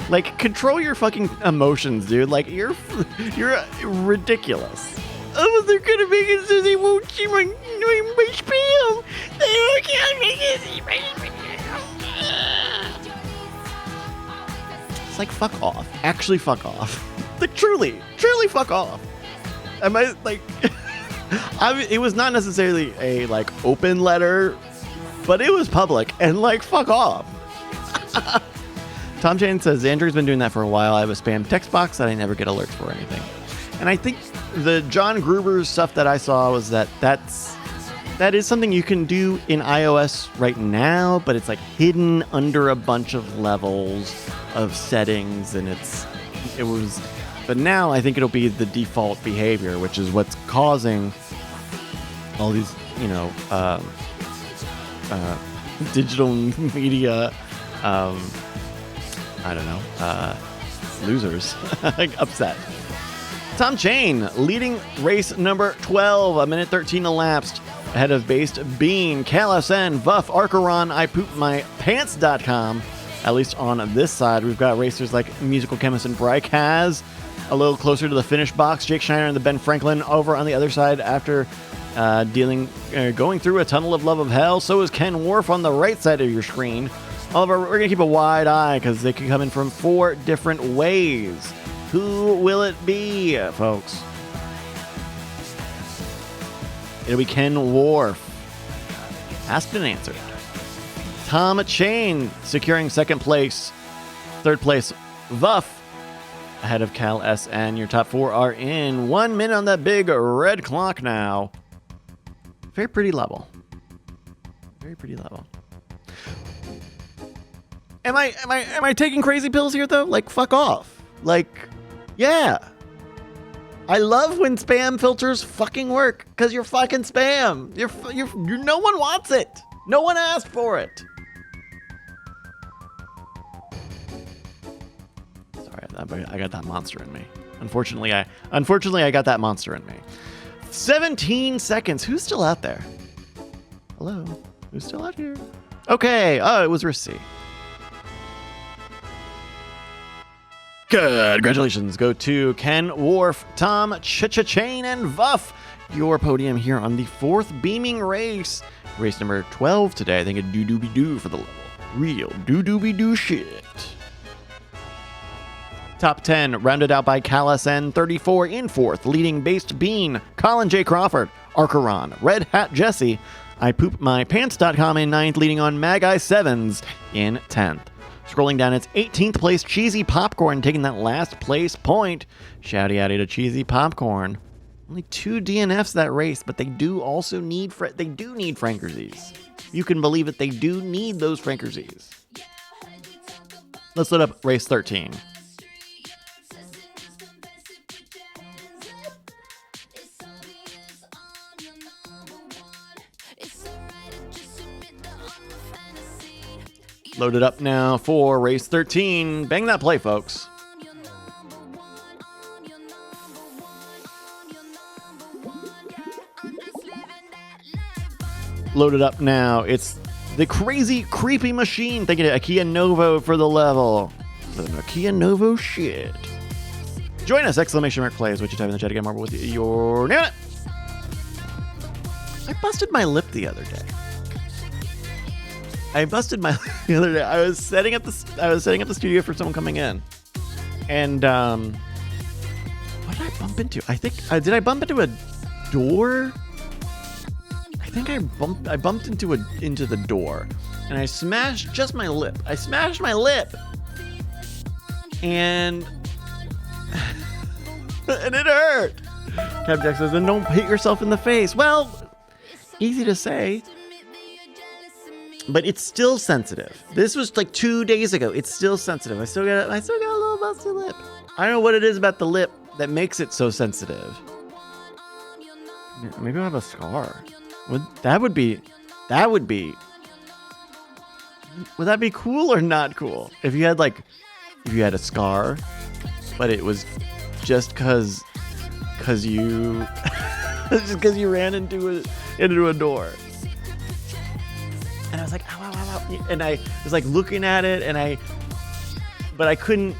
like, control your fucking emotions, dude. Like, you're ridiculous. Oh, they're gonna make it so they won't see my spam. They can't make it see my spam. It's like, fuck off. Actually, fuck off. Like, truly fuck off. Am I, like... it was not necessarily a, like, open letter, but it was public, and, like, fuck off. Tom Jane says, Andrew's been doing that for a while. I have a spam text box that I never get alerts for anything. And I think the John Gruber's stuff that I saw was that is something you can do in iOS right now, but it's like hidden under a bunch of levels of settings, and but now I think it'll be the default behavior, which is what's causing all these, digital media, losers upset. Tom Chain leading race number 12, a minute 13 elapsed. Ahead of Based Bean, KLSN, Vuff, Archeron, ipoopmypants.com. At least on this side, we've got racers like Musical Chemist and Bryce, a little closer to the finish box. Jake Schneider and the Ben Franklin over on the other side after going through a tunnel of love of hell. So is Ken Worf on the right side of your screen. Oliver, we're going to keep a wide eye because they can come in from 4 different ways. Who will it be, folks? It'll be Ken Worf. Asked and answered. Tom Chain securing second place. Third place, Vuff. Ahead of Cal SN. Your top 4 are in. 1 minute on that big red clock now. Very pretty level. Very pretty level. Am I taking crazy pills here though? Like, fuck off. Like, yeah. I love when spam filters fucking work, because you're fucking spam. You're no one wants it. No one asked for it. Sorry, I got that monster in me. Unfortunately, I got that monster in me. 17 seconds. Who's still out there? Hello? Who's still out here? Okay. Oh, it was Rissi. Congratulations go to Ken Worf, Tom Chain, and Vuff. Your podium here on the 4th beaming race. Race number 12 today. I think a doo-doo-be-doo for the level. Real doo-doo-be-doo shit. Top 10 rounded out by KLSN 34 in 4th, leading Based Bean, Colin J. Crawford, Archeron, Red Hat Jesse, ipoopmypants.com in 9th, leading on Magi 7s in 10th. Scrolling down, it's 18th place Cheesy Popcorn taking that last place point. Shouty outy to Cheesy Popcorn. Only 2 DNFs that race, but they do also need Frankersies. You can believe it, they do need those Frankersies. Let's load up race 13. Loaded up now for race 13. Bang that play, folks. Loaded up now. It's the crazy, creepy machine. Thinking a Kia Novo for the level. The Kia Novo shit. Join us! Exclamation mark play is what you type in the chat again. Marble with your name. I busted my lip the other day. I was setting up the studio for someone coming in, and what did did I bump into? I think did I bump into a door? I think I bumped into the door, and I smashed just my lip. I smashed my lip, and and it hurt. Cap Jack says, "Then don't hit yourself in the face." Well, easy to say, but it's still sensitive. This was like 2 days ago. It's still sensitive. I still got a little busted lip. I don't know what it is about the lip that makes it so sensitive. Maybe I have a scar. Would that be cool or not cool? If you had a scar, but it was just cause you ran into a door. And I was like, ow, ow, ow, ow. And I was like looking at it, but I couldn't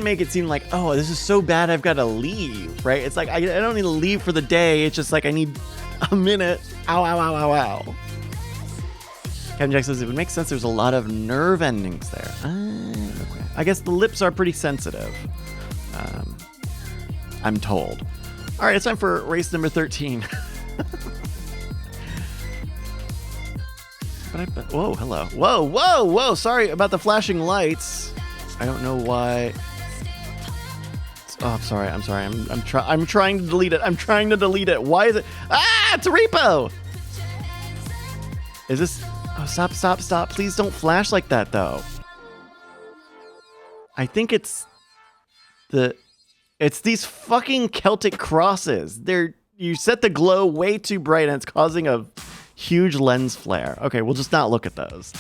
make it seem like, oh, this is so bad I've got to leave, right? It's like, I don't need to leave for the day. It's just like, I need a minute. Ow, ow, ow, ow, ow. Kevin Jack says, it would make sense there's a lot of nerve endings there. Okay. I guess the lips are pretty sensitive. I'm told. All right, it's time for race number 13. Whoa, hello. Whoa. Sorry about the flashing lights. I don't know why. Oh, I'm sorry. I'm trying to delete it. Why is it? Ah, it's a repo. Is this? Oh, stop. Please don't flash like that, though. I think it's these fucking Celtic crosses. You set the glow way too bright and it's causing a huge lens flare. Okay, we'll just not look at those.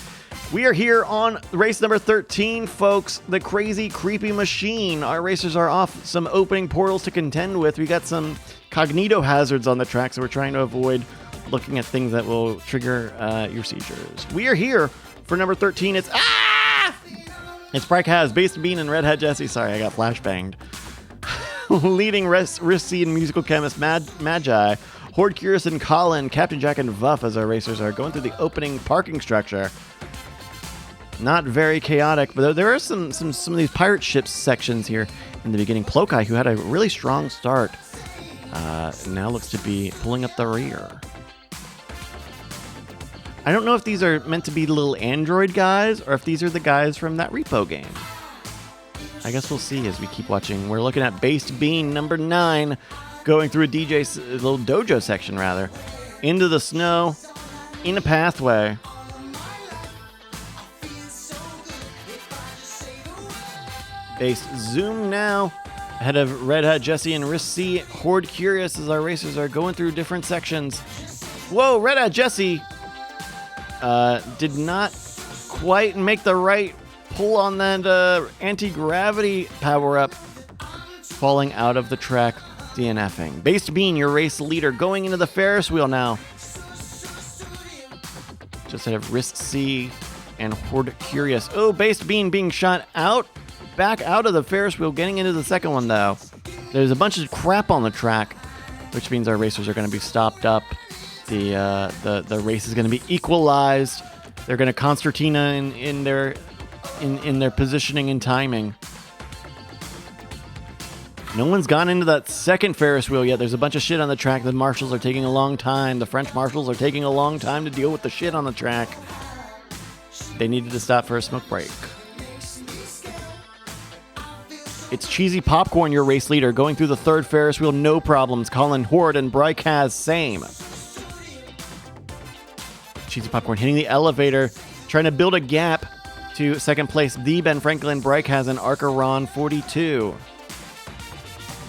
We are here on race number 13, folks. The crazy, creepy machine. Our racers are off some opening portals to contend with. We got some cognito hazards on the track, so we're trying to avoid looking at things that will trigger your seizures. We are here for number 13. It's Bryce Has, Based Bean, and Red Hat Jesse. Sorry, I got flashbanged. Leading Risky and musical chemist Magi, Horde Curious and Colin, Captain Jack and Vuff as our racers are going through the opening parking structure. Not very chaotic, but there are some of these pirate ships sections here in the beginning. Plokai, who had a really strong start, now looks to be pulling up the rear. I don't know if these are meant to be little android guys or if these are the guys from that repo game. I guess we'll see as we keep watching. We're looking at Based Bean number 9, going through a little dojo section, rather, into the snow, in a pathway. Based Zoom now, ahead of Red Hat Jesse and Risky, Horde Curious as our racers are going through different sections. Whoa, Red Hat Jesse did not quite make the right pull on that anti-gravity power-up, falling out of the track, DNFing. Based Bean, your race leader, going into the Ferris wheel now. Just ahead of Risky and Horde Curious. Oh, Based Bean being shot back out of the Ferris wheel, getting into the second one, though. There's a bunch of crap on the track, which means our racers are going to be stopped up. The race is going to be equalized. They're going to concertina in their positioning and timing. No one's gone into that second Ferris wheel yet. There's a bunch of shit on the track. The marshals are taking a long time. The French marshals are taking a long time to deal with the shit on the track. They needed to stop for a smoke break. It's Cheesy Popcorn, your race leader, going through the third Ferris wheel, no problems. Colin, Horde, and Bryce Has, same. Cheesy Popcorn hitting the elevator, trying to build a gap to second place. The Ben Franklin, Bryce Has, and Arcaron 42.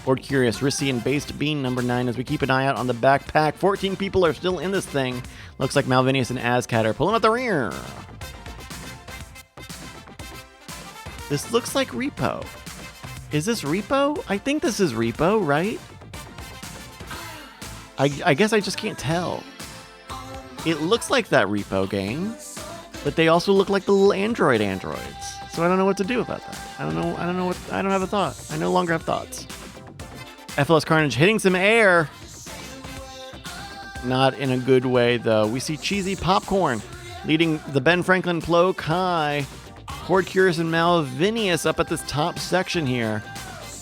Horde Curious, Risky, and Based Bean number 9 as we keep an eye out on the backpack. 14 people are still in this thing. Looks like Malvinius and Azcat are pulling out the rear. This looks like Repo. Is this Repo? I think this is Repo, right? I guess I just can't tell. It looks like that Repo game, but they also look like the little androids. So I don't know what to do about that. I don't have a thought. I no longer have thoughts. FLS Carnage hitting some air. Not in a good way, though. We see Cheesy Popcorn leading the Ben Franklin Plo Kai. Horde Curious and Malvinius up at this top section here.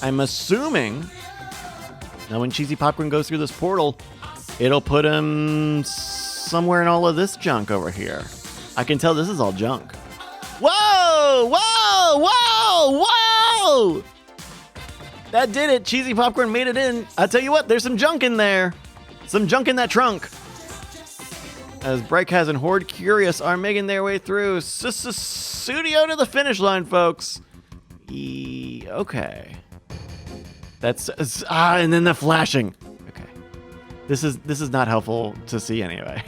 I'm assuming now when Cheesy Popcorn goes through this portal, it'll put him somewhere in all of this junk over here. I can tell this is all junk. Whoa! Whoa! Whoa! Whoa! That did it. Cheesy Popcorn made it in. I tell you what, there's some junk in there. Some junk in that trunk. As Bryce and Horrid Curious are making their way through. Studio to the finish line, folks. Okay. That's and then the flashing. Okay. This is not helpful to see anyway.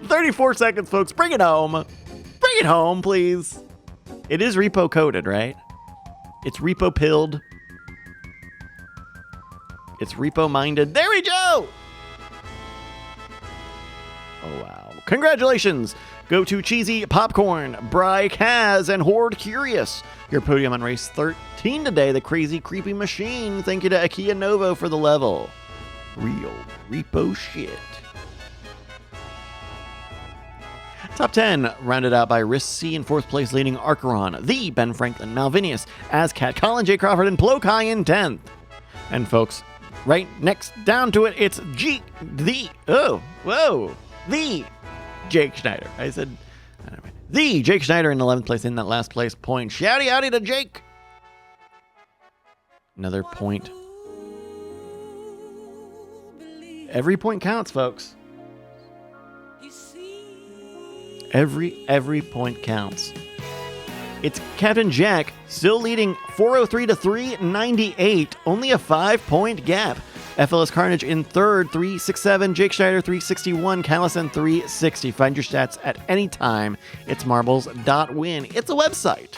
34 seconds, folks. Bring it home. Bring it home, please. It is repo coded, right? It's repo pilled. It's repo minded. There we go. Oh, wow. Congratulations. Go to Cheesy Popcorn, Bryce, and Horrid Curious. Your podium on race 13 today, the Crazy Creepy Machine. Thank you to Akia Novo for the level. Real repo shit. Top 10, rounded out by Risk C in 4th place, leading Archeron, the Ben Franklin, Malvinius, Azcat, Colin J. Crawford, and Plokai in 10th. And folks, right next down to it, it's the Jake Schneider. I said, the Jake Schneider in 11th place in that last place point. Shouty outy to Jake. Another point. Every point counts, folks. Every point counts. It's Captain Jack still leading 403 to 398. Only a 5-point gap. FLS Carnage in 3rd, 367. Jake Schneider, 361. Callison, 360. Find your stats at any time. It's marbles.win. It's a website.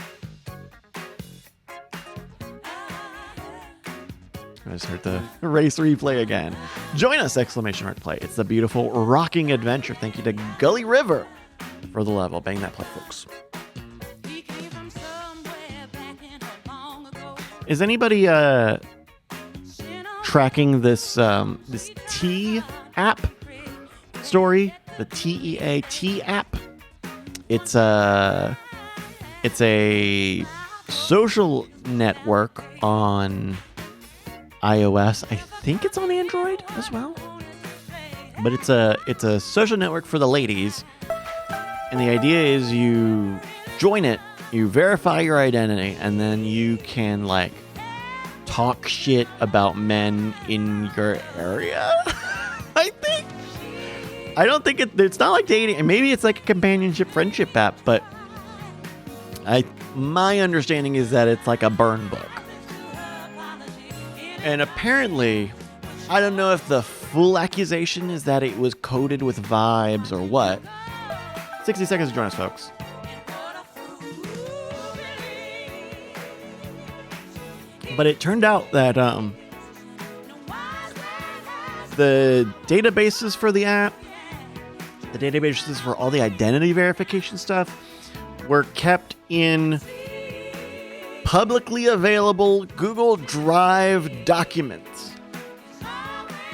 I just heard the race replay again. Join us! !Play. It's the beautiful rocking adventure. Thank you to Gully River for the level. Bang that play, folks. Is anybody tracking this this T app story? The TEA app. It's a social network on iOS. I think it's on Android as well. But it's a social network for the ladies. And the idea is you join it, you verify your identity, and then you can like talk shit about men in your area. I think. I don't think it's not like dating, and maybe it's like a companionship friendship app, but my understanding is that it's like a burn book. And apparently, I don't know if the full accusation is that it was coded with vibes or what. 60 seconds to join us, folks. But it turned out that the databases for the app, the databases for all the identity verification stuff, were kept in publicly available Google Drive documents.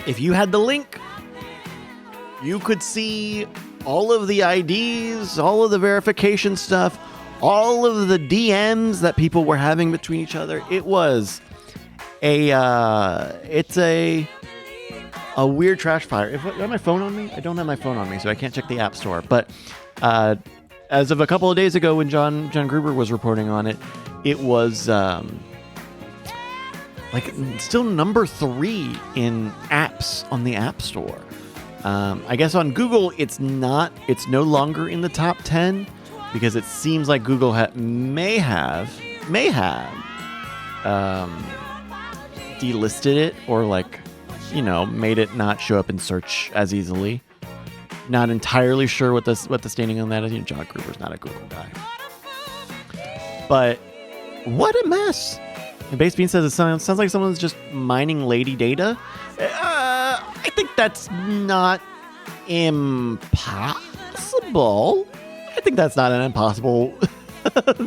If you had the link, you could see all of the IDs, all of the verification stuff, all of the DMs that people were having between each other. It was it's a weird trash fire. Do I have my phone on me? I don't have my phone on me, so I can't check the App Store. But as of a couple of days ago when John Gruber was reporting on it, it was like still number 3 in apps on the App Store. I guess on Google, it's no longer in the top 10 because it seems like Google may have delisted it or made it not show up in search as easily. Not entirely sure what the standing on that is. John Gruber's not a Google guy. But what a mess. And Base Bean says it sounds like someone's just mining lady data. I think that's not impossible. I think that's not an impossible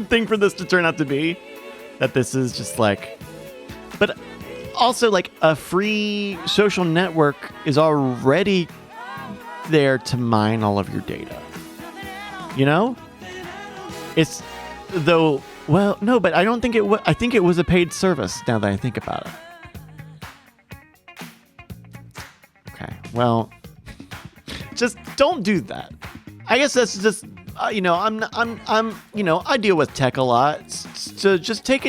thing for this to turn out to be. That this is just but also a free social network is already there to mine all of your data. It's though Well, no, but I don't think it was. I think it was a paid service. Now that I think about it. Okay. Well, just don't do that. I guess that's just. I deal with tech a lot. So just take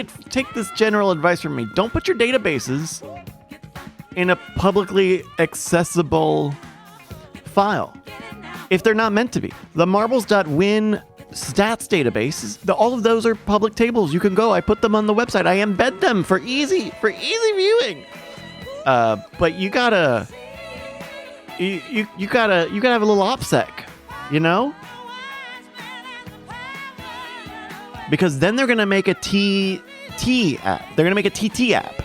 this general advice from me. Don't put your databases in a publicly accessible file if they're not meant to be. The marbles.win stats database, all of those are public tables. You can go. I put them on the website. I embed them for easy viewing. But you gotta have a little OPSEC, you know? Because then they're going to make a TT app. They're going to make a TT app.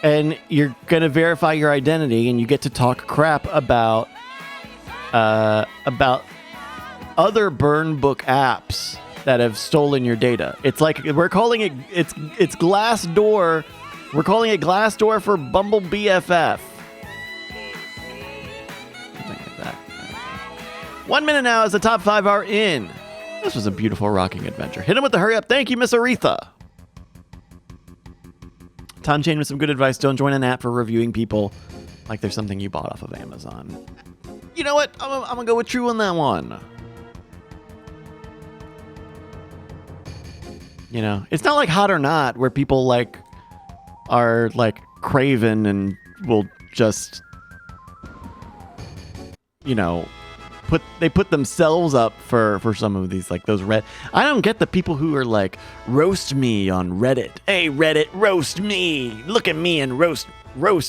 And you're going to verify your identity, and you get to talk crap about other burn book apps that have stolen your data. It's like we're calling it it's Glassdoor. We're calling it Glassdoor for Bumble BFF. Something like that. 1 minute now as the top 5 are in. This was a beautiful rocking adventure. Hit him with the hurry up. Thank you, Miss Aretha. Tom Jane with some good advice. Don't join an app for reviewing people like there's something you bought off of Amazon. You know what? I'm going to go with true on that one. You know, it's not like Hot or Not where people are craven and will just, they put themselves up for some of these, those red. I don't get the people who are roast me on Reddit. Hey, Reddit, roast me. Look at me and roast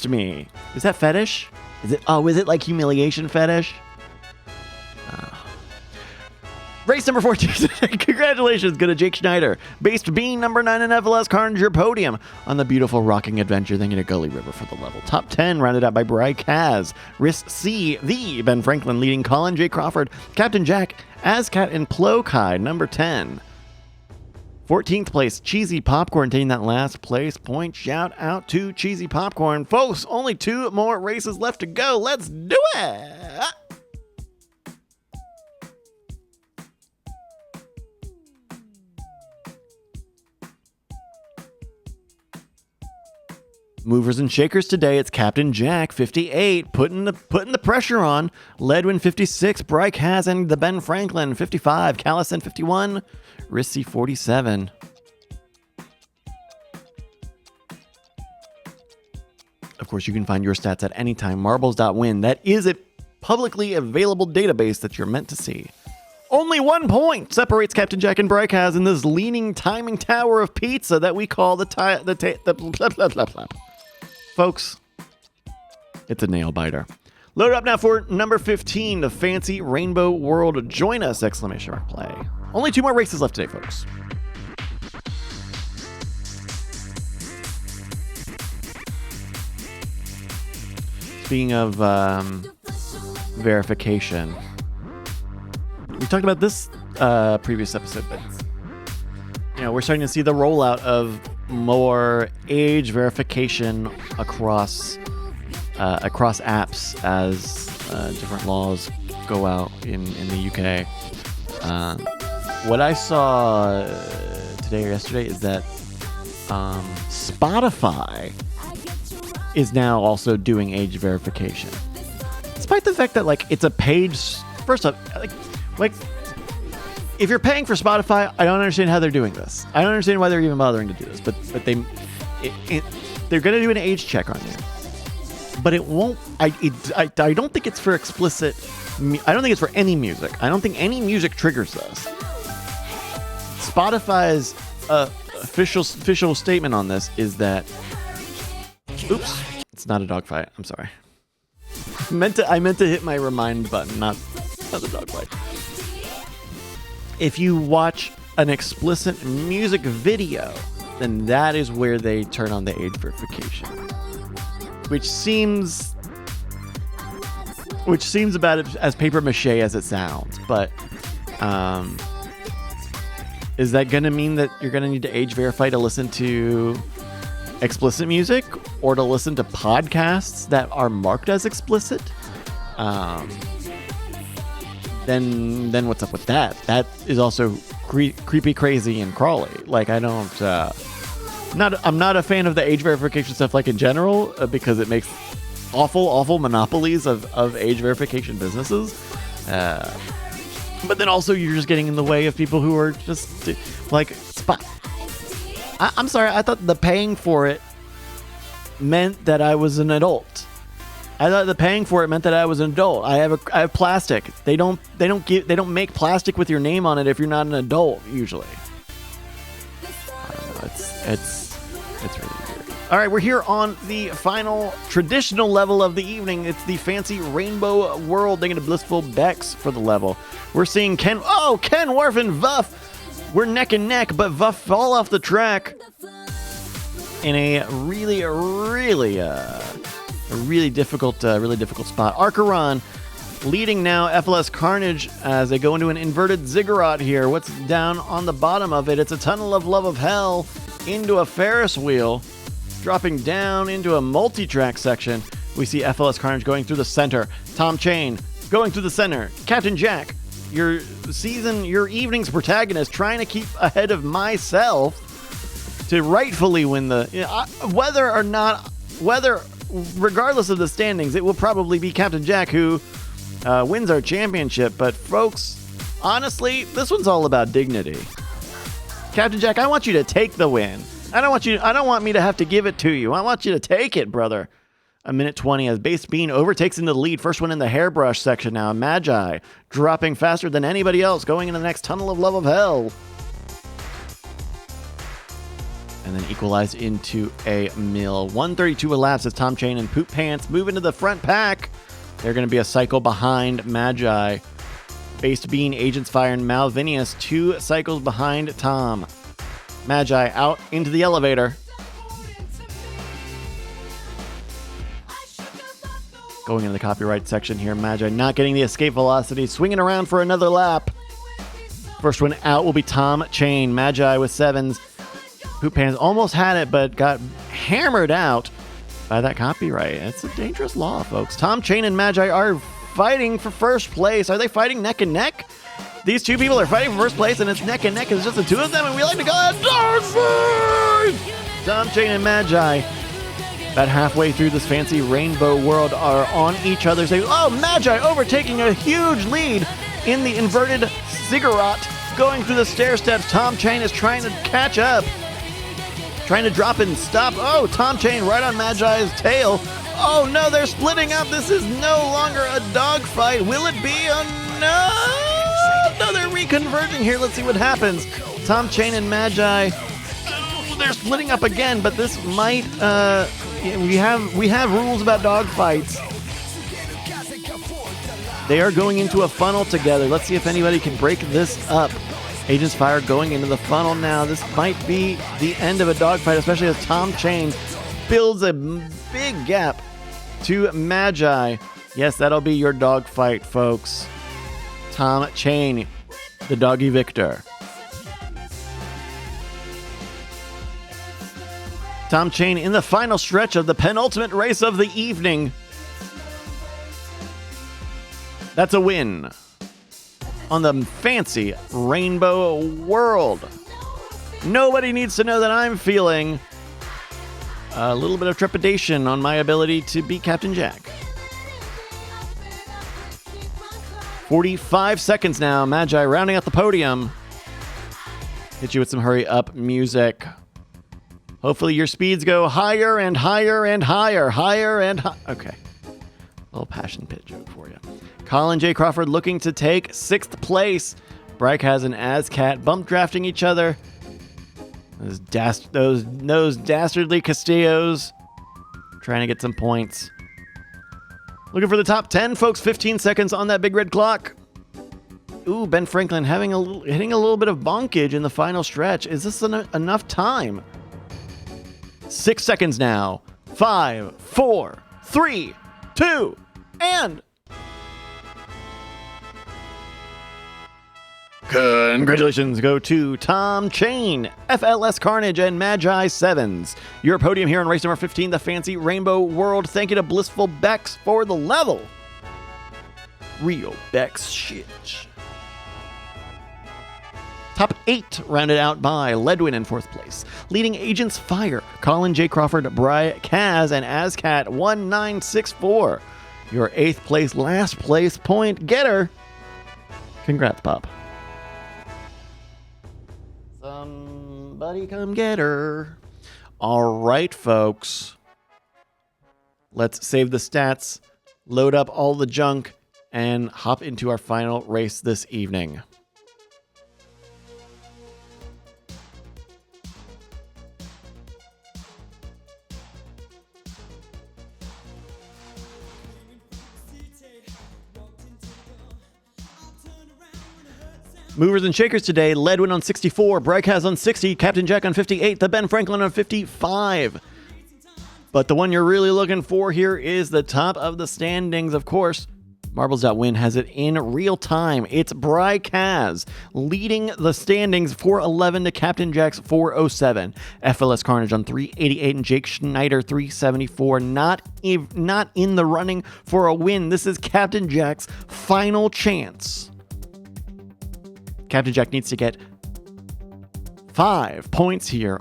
me. Is that fetish? Is it humiliation fetish? Race number 14. Congratulations, go to Jake Schneider. Based being number 9 in FLS carned your podium on the beautiful rocking adventure. Then you to Gully River for the level. Top 10 rounded out by Bryce Kaz. Risk C, the Ben Franklin leading Colin J. Crawford. Captain Jack, Azcat, and Plokai, number 10. 14th place, Cheesy Popcorn taking that last place point. Shout out to Cheesy Popcorn. Folks, only 2 more races left to go. Let's do it! Movers and shakers today, it's Captain Jack, 58, putting the pressure on. Ledwin, 56, Bryce Kaz, and the Ben Franklin, 55, Callison, 51, Rissy, 47. Of course, you can find your stats at any time. Marbles.win. That is a publicly available database that you're meant to see. Only 1 point separates Captain Jack and Bryce Kaz in this leaning timing tower of pizza that we call the blah, blah, blah, blah. Folks, it's a nail biter. Load up now for number 15, the Fancy Rainbow World. Join us! Exclamation mark play. Only 2 more races left today, folks. Speaking of verification, we talked about this previous episode, but we're starting to see the rollout of more age verification across apps as different laws go out in the UK. What I saw today or yesterday is that Spotify is now also doing age verification, despite the fact that it's a paid. First up, if you're paying for Spotify, I don't understand how they're doing this. I don't understand why they're even bothering to do this. But they're going to do an age check on you. But it won't. I don't think it's for explicit. I don't think it's for any music. I don't think any music triggers this. Spotify's official statement on this is that. Oops, it's not a dogfight. I'm sorry. I meant to hit my remind button, not the dogfight. If you watch an explicit music video, then that is where they turn on the age verification, which seems about as paper mache as it sounds. But is that going to mean that you're going to need to age verify to listen to explicit music or to listen to podcasts that are marked as explicit? Then what's up with that? That is also creepy, crazy, and crawly. Like, I don't... I'm not a fan of the age verification stuff, like, in general, because it makes awful monopolies of age verification businesses. But then also you're just getting in the way of people who are just, like... I'm sorry, I thought the paying for it meant that I was an adult. I thought the paying for it meant that I was an adult. I have plastic. They don't make plastic with your name on it if you're not an adult usually. I don't know. It's really weird. All right, we're here on the final traditional level of the evening. It's the fancy Rainbow World. They get a blissful Bex for the level. We're seeing Ken Worf and Vuff. We're neck and neck, but Vuff fall off the track in a really difficult spot. Archeron leading now. FLS Carnage as they go into an inverted ziggurat here. What's down on the bottom of it? It's a tunnel of love of hell into a Ferris wheel, dropping down into a multi-track section. We see FLS Carnage going through the center. Tom Chain going through the center. Captain Jack, your evening's protagonist, trying to keep ahead of myself to rightfully win the... regardless of the standings, it will probably be Captain Jack who wins our championship. But folks, honestly, this one's all about dignity. Captain Jack, I want you to take the win. I don't want me to have to give it to you. I want you to take it, brother. A minute 20 as Base Bean overtakes into the lead. First one in the hairbrush section now. Magi dropping faster than anybody else, going into the next tunnel of love of hell. And then equalized into a mill. 132 elapses. Tom Chain and Poop Pants move into the front pack. They're going to be a cycle behind Magi. Based Bean, Agents Fire, and Malvinius 2 cycles behind Tom. Magi out into the elevator. Going into the copyright section here. Magi not getting the escape velocity. Swinging around for another lap. First one out will be Tom Chain. Magi with 7s. Poop Pants almost had it, but got hammered out by that copyright. It's a dangerous law, folks. Tom Chain and Magi are fighting for first place. Are they fighting neck and neck? These two people are fighting for first place, and it's neck and neck. It's just the two of them, and we like to call it Dog Fight! Tom Chain and Magi, about halfway through this fancy Rainbow World, are on each other's... Oh, Magi overtaking a huge lead in the inverted ziggurat. Going through the stair steps, Tom Chain is trying to catch up. Trying to drop and stop. Oh, Tom Chain right on Magi's tail. Oh no, they're splitting up. This is no longer a dogfight. Will it be a no? No, they're reconverging here. Let's see what happens. Tom Chain and Magi. They're splitting up again, but this might we have rules about dogfights. They are going into a funnel together. Let's see if anybody can break this up. Agents Fire going into the funnel now. This might be the end of a dogfight, especially as Tom Chain builds a big gap to Magi. Yes, that'll be your dogfight, folks. Tom Chain, the doggy victor. Tom Chain in the final stretch of the penultimate race of the evening. That's a win on the fancy Rainbow World. Nobody needs to know that I'm feeling a little bit of trepidation on my ability to beat Captain Jack. 45 seconds now. Magi rounding out the podium. Hit you with some hurry up music. Hopefully your speeds go higher and higher and higher. Higher and higher. Okay. A little passion pit joke for you. Colin J. Crawford looking to take 6th place. Bryce has an ASCAT bump drafting each other. Those dastardly Castillos trying to get some points. Looking for the top 10, folks. 15 seconds on that big red clock. Ooh, Ben Franklin hitting a little bit of bonkage in the final stretch. Is this enough time? 6 seconds now. 5, 4, 3, 2, and... Congratulations go to Tom Chain, FLS Carnage, and Magi 7s. Your podium here on race number 15, the fancy Rainbow World. Thank you to Blissful Bex for the level. Real Bex shit. Top 8 rounded out by Ledwin in 4th place. Leading Agents Fire, Colin J. Crawford, Bry Kaz, and Azcat 1964. Your 8th place, last place point getter. Congrats, Pop. Somebody come get her. All right, folks. Let's save the stats, load up all the junk, and hop into our final race this evening. Movers and shakers today, Ledwin on 64, Brykaz on 60, Captain Jack on 58, the Ben Franklin on 55. But the one you're really looking for here is the top of the standings, of course. Marbles.win has it in real time. It's Brykaz leading the standings 411 to Captain Jack's 407. FLS Carnage on 388 and Jake Schneider 374. Not in the running for a win. This is Captain Jack's final chance. Captain Jack needs to get 5 points here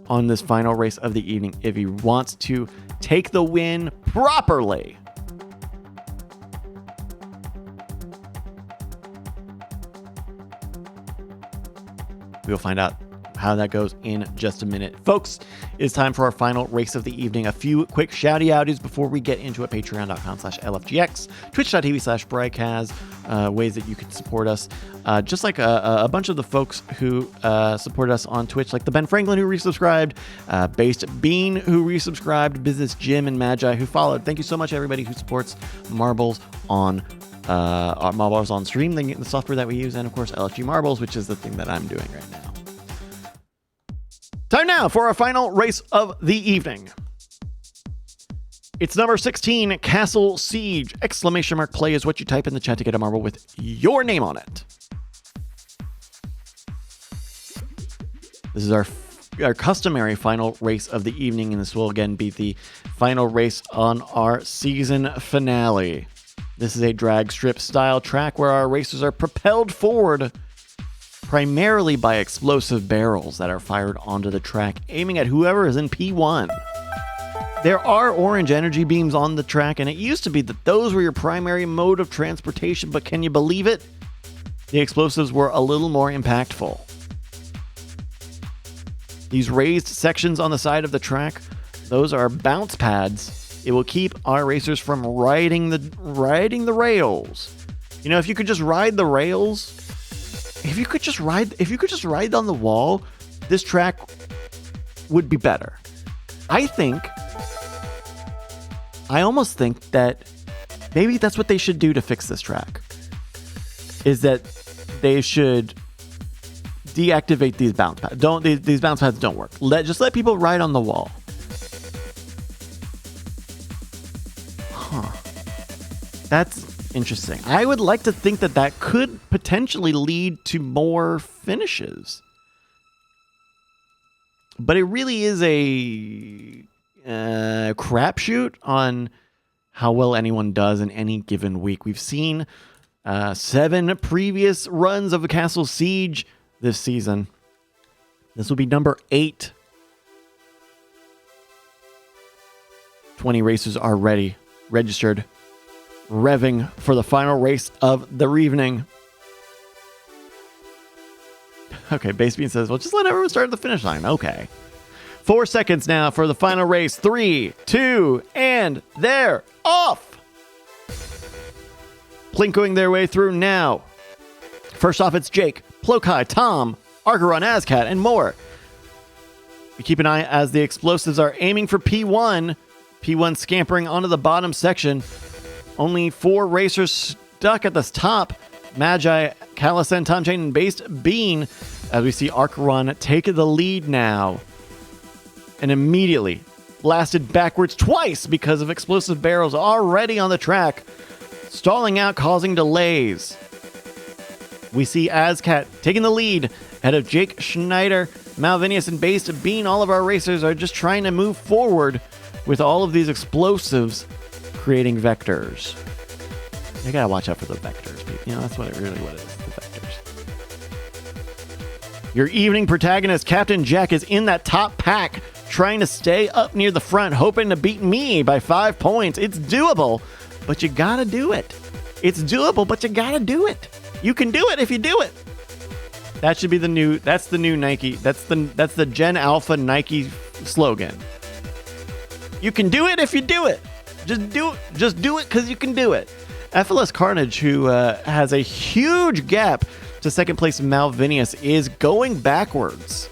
on this final race of the evening if he wants to take the win properly. We'll find out how that goes in just a minute. Folks, it's time for our final race of the evening. A few quick shouty-outies before we get into it. Patreon.com/LFGX, Twitch.tv/Brykaz, ways that you can support us. Just like a bunch of the folks who support us on Twitch, like the Ben Franklin who resubscribed, Based Bean who resubscribed, Business Jim and Magi who followed. Thank you so much, everybody who supports Marbles on Marbles on Stream, the software that we use, and of course LFG Marbles, which is the thing that I'm doing right now. Time now for our final race of the evening. It's number 16, Castle Siege. Exclamation mark play is what you type in the chat to get a marble with your name on it. This is our customary final race of the evening, and this will again be the final race on our season finale. This is a drag strip style track where our racers are propelled forward primarily by explosive barrels that are fired onto the track, aiming at whoever is in P1. There are orange energy beams on the track, and it used to be that those were your primary mode of transportation, but can you believe it? The explosives were a little more impactful. These raised sections on the side of the track, those are bounce pads. It will keep our racers from riding the rails. You know, if you could just ride the rails, if you could just ride on the wall, this track would be better. I almost think that maybe that's what they should do to fix this track. Is that they should deactivate these bounce pads. These bounce pads don't work. Just let people ride on the wall. Huh. That's interesting. I would like to think that that could potentially lead to more finishes. But it really is a crapshoot on how well anyone does in any given week. We've seen 7 previous runs of a Castle Siege this season. This will be number 8. 20 racers are registered, revving for the final race of the evening. Okay, Basebean says, well, just let everyone start at the finish line. Okay. 4 seconds now for the final race. 3, 2, and they're off! Plinkoing their way through now. First off, it's Jake, Plokai, Tom, Archeron, Azcat, and more. We keep an eye as the explosives are aiming for P1. P1 scampering onto the bottom section. Only 4 racers stuck at the top. Magi, Callison, Tom Chain, and Based Bean. As we see Archeron take the lead now. And immediately blasted backwards twice because of explosive barrels already on the track. Stalling out, causing delays. We see Azcat taking the lead ahead of Jake Schneider, Malvinius, and Based Bean. All of our racers are just trying to move forward with all of these explosives creating vectors. You gotta watch out for the vectors, people. You know, that's what it is, the vectors. Your evening protagonist, Captain Jack, is in that top pack, trying to stay up near the front, hoping to beat me by 5 points. It's doable, but you gotta do it. It's doable, but you gotta do it. You can do it if you do it. That should be that's the new Nike. That's the Gen Alpha Nike slogan. You can do it if you do it. Just do it because you can do it. FLS Carnage, who has a huge gap to second place Malvinius, is going backwards.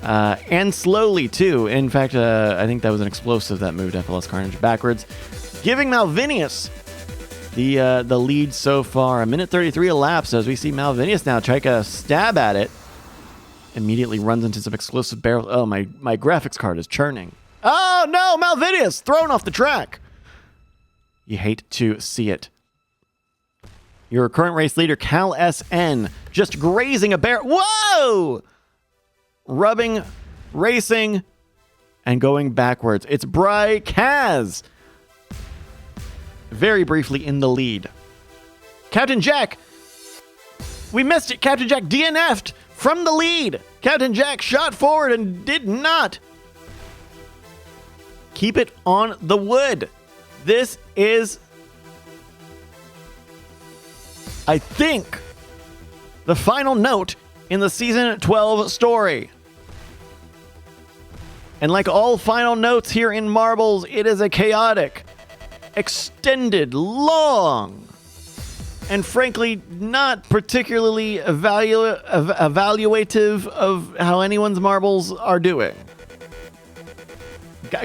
And slowly, too. In fact, I think that was an explosive that moved FLS Carnage backwards, giving Malvinius the lead so far. 1:33 elapsed as we see Malvinius now take a stab at it. Immediately runs into some explosive barrels. Oh, my graphics card is churning. Oh, no, Malvinius thrown off the track. You hate to see it. Your current race leader, Cal SN, just grazing a barrel. Whoa! Rubbing, racing, and going backwards. It's Bryce Kaz, very briefly in the lead. Captain Jack, we missed it. Captain Jack DNF'd from the lead. Captain Jack shot forward and did not keep it on the wood. This is, I think, the final note in the Season 12 story. And like all final notes here in Marbles, it is a chaotic, extended, long, and frankly not particularly evaluative of how anyone's marbles are doing.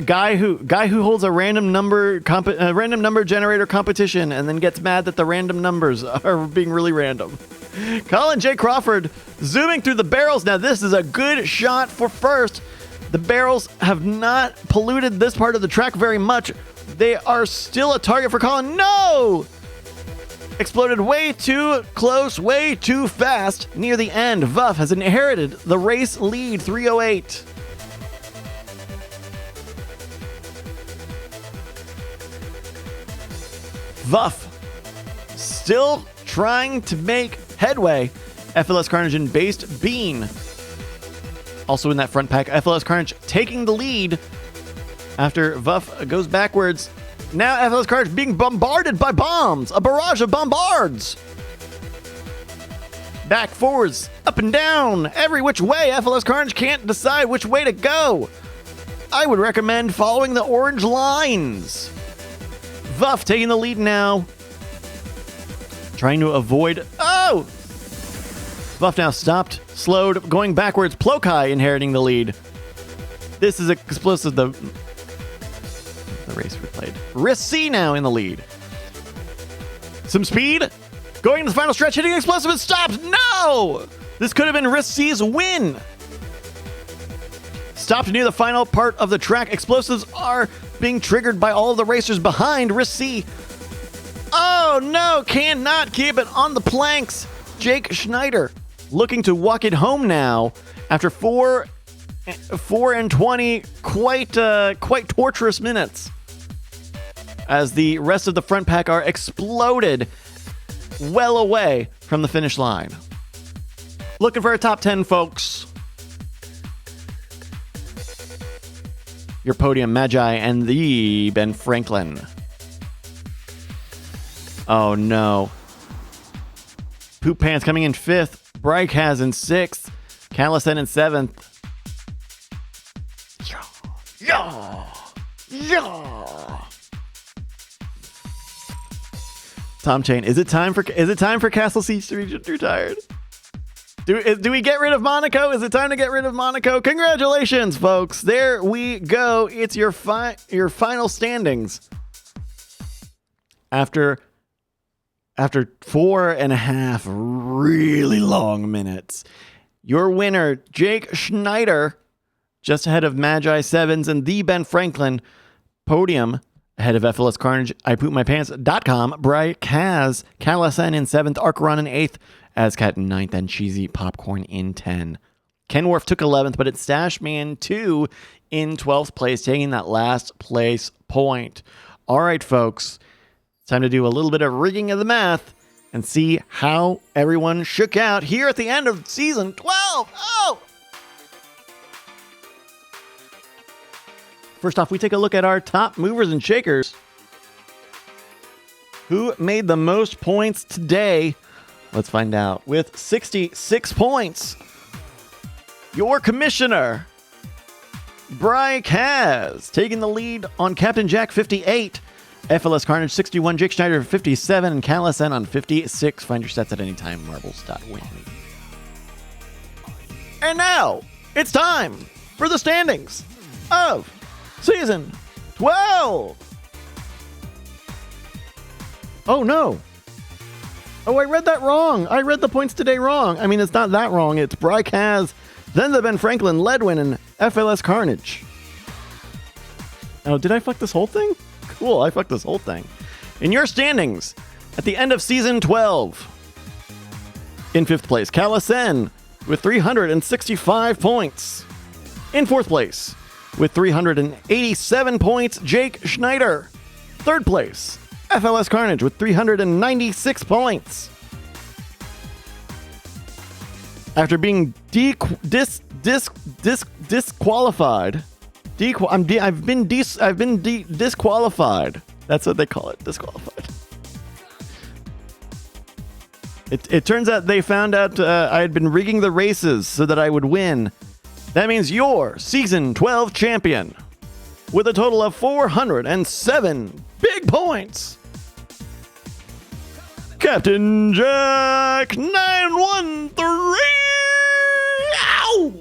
Guy who holds a random number generator competition and then gets mad that the random numbers are being really random. Colin J. Crawford zooming through the barrels. Now this is a good shot for first. The barrels have not polluted this part of the track very much. They are still a target for Colin. No! Exploded way too close, way too fast. Near the end, Vuff has inherited the race lead, 308. Vuff still trying to make headway. FLS Carnage and Based Bean also in that front pack. FLS Carnage taking the lead after Vuff goes backwards. Now FLS Carnage being bombarded by bombs. A barrage of bombards. Back, forwards, up and down, every which way. FLS Carnage can't decide which way to go. I would recommend following the orange lines. Vuff taking the lead now. Trying to avoid... Oh! Vuff now stopped, slowed, going backwards. Plokai inheriting the lead. This is explosive. The race replayed. Rissi now in the lead. Some speed. Going to the final stretch, hitting explosive and stopped. No! This could have been Rissi's win. Stopped near the final part of the track. Explosives are being triggered by all of the racers behind Rissi. Oh no, cannot keep it on the planks. Jake Schneider looking to walk it home now after 4 and 20 quite torturous minutes as the rest of the front pack are exploded well away from the finish line. Looking for a top 10, folks. Your podium, Magi and the Ben Franklin. Oh no. Poop Pants coming in 5th. Bryce has in 6th. Callison in 7th. Yeah. Tom Chain, is it time for Castle Siege to be retired? Do we get rid of Monaco? Is it time to get rid of Monaco? Congratulations, folks. There we go. It's your final standings. After 4.5 really long minutes. Your winner, Jake Schneider, just ahead of Magi Sevens and the Ben Franklin. Podium ahead of FLS Carnage, IPoopMyPants.com, Bryce Kaz, Callison in 7th, Arcaron in 8th, Azcat in 9th, and Cheesy Popcorn in 10. Kenworth took 11th, but it's Stashman 2 in 12th place, taking that last place point. All right, folks, it's time to do a little bit of rigging of the math and see how everyone shook out here at the end of season 12. Oh! First off, we take a look at our top movers and shakers. Who made the most points today? Let's find out. With 66 points, your commissioner, Bryce, has taken the lead on Captain Jack 58, FLS Carnage 61, Jake Schneider 57, and Callison on 56. Find your stats at any time, marbles.win. And now, it's time for the standings of Season 12. Oh, no. Oh, I read that wrong. I read the points today wrong. I mean, it's not that wrong. It's Bryce has, then the Ben Franklin, Ledwin, and FLS Carnage. Oh, did I fuck this whole thing? Cool, I fucked this whole thing. In your standings, at the end of Season 12, in 5th place, Callison with 365 points. In 4th place, with 387 points, Jake Schneider. 3rd place, FLS Carnage with 396 points. After being disqualified, I've been disqualified. That's what they call it, disqualified. It turns out they found out I had been rigging the races so that I would win. That means you're Season 12 champion with a total of 407 big points. Captain Jack 913. Ow!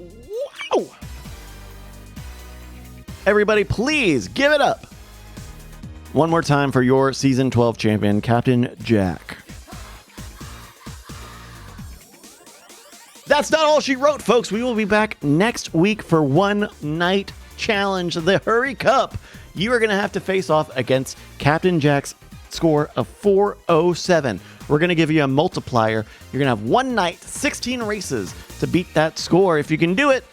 Wow! Everybody, please give it up one more time for your Season 12 champion, Captain Jack. That's not all she wrote, folks. We will be back next week for One Night Challenge, the Hurry Cup. You are going to have to face off against Captain Jack's score of 407. We're going to give you a multiplier. You're going to have one night, 16 races to beat that score. If you can do it,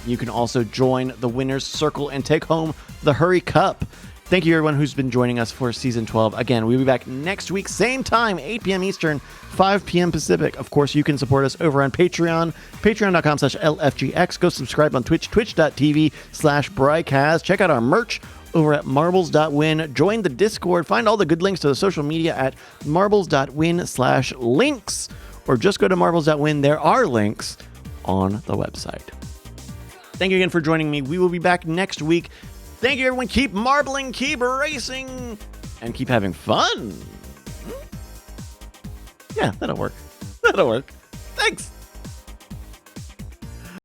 you can also join the winner's circle and take home the Hurry Cup. Thank you, everyone who's been joining us for Season 12. Again, we'll be back next week, same time, 8 p.m. Eastern, 5 p.m. Pacific. Of course, you can support us over on Patreon, patreon.com/LFGX. Go subscribe on Twitch, twitch.tv/Brycast. Check out our merch over at marbles.win. Join the Discord. Find all the good links to the social media at marbles.win/links. Or just go to marbles.win. There are links on the website. Thank you again for joining me. We will be back next week. Thank you, everyone. Keep marbling, keep racing, and keep having fun. Yeah, that'll work. That'll work. Thanks.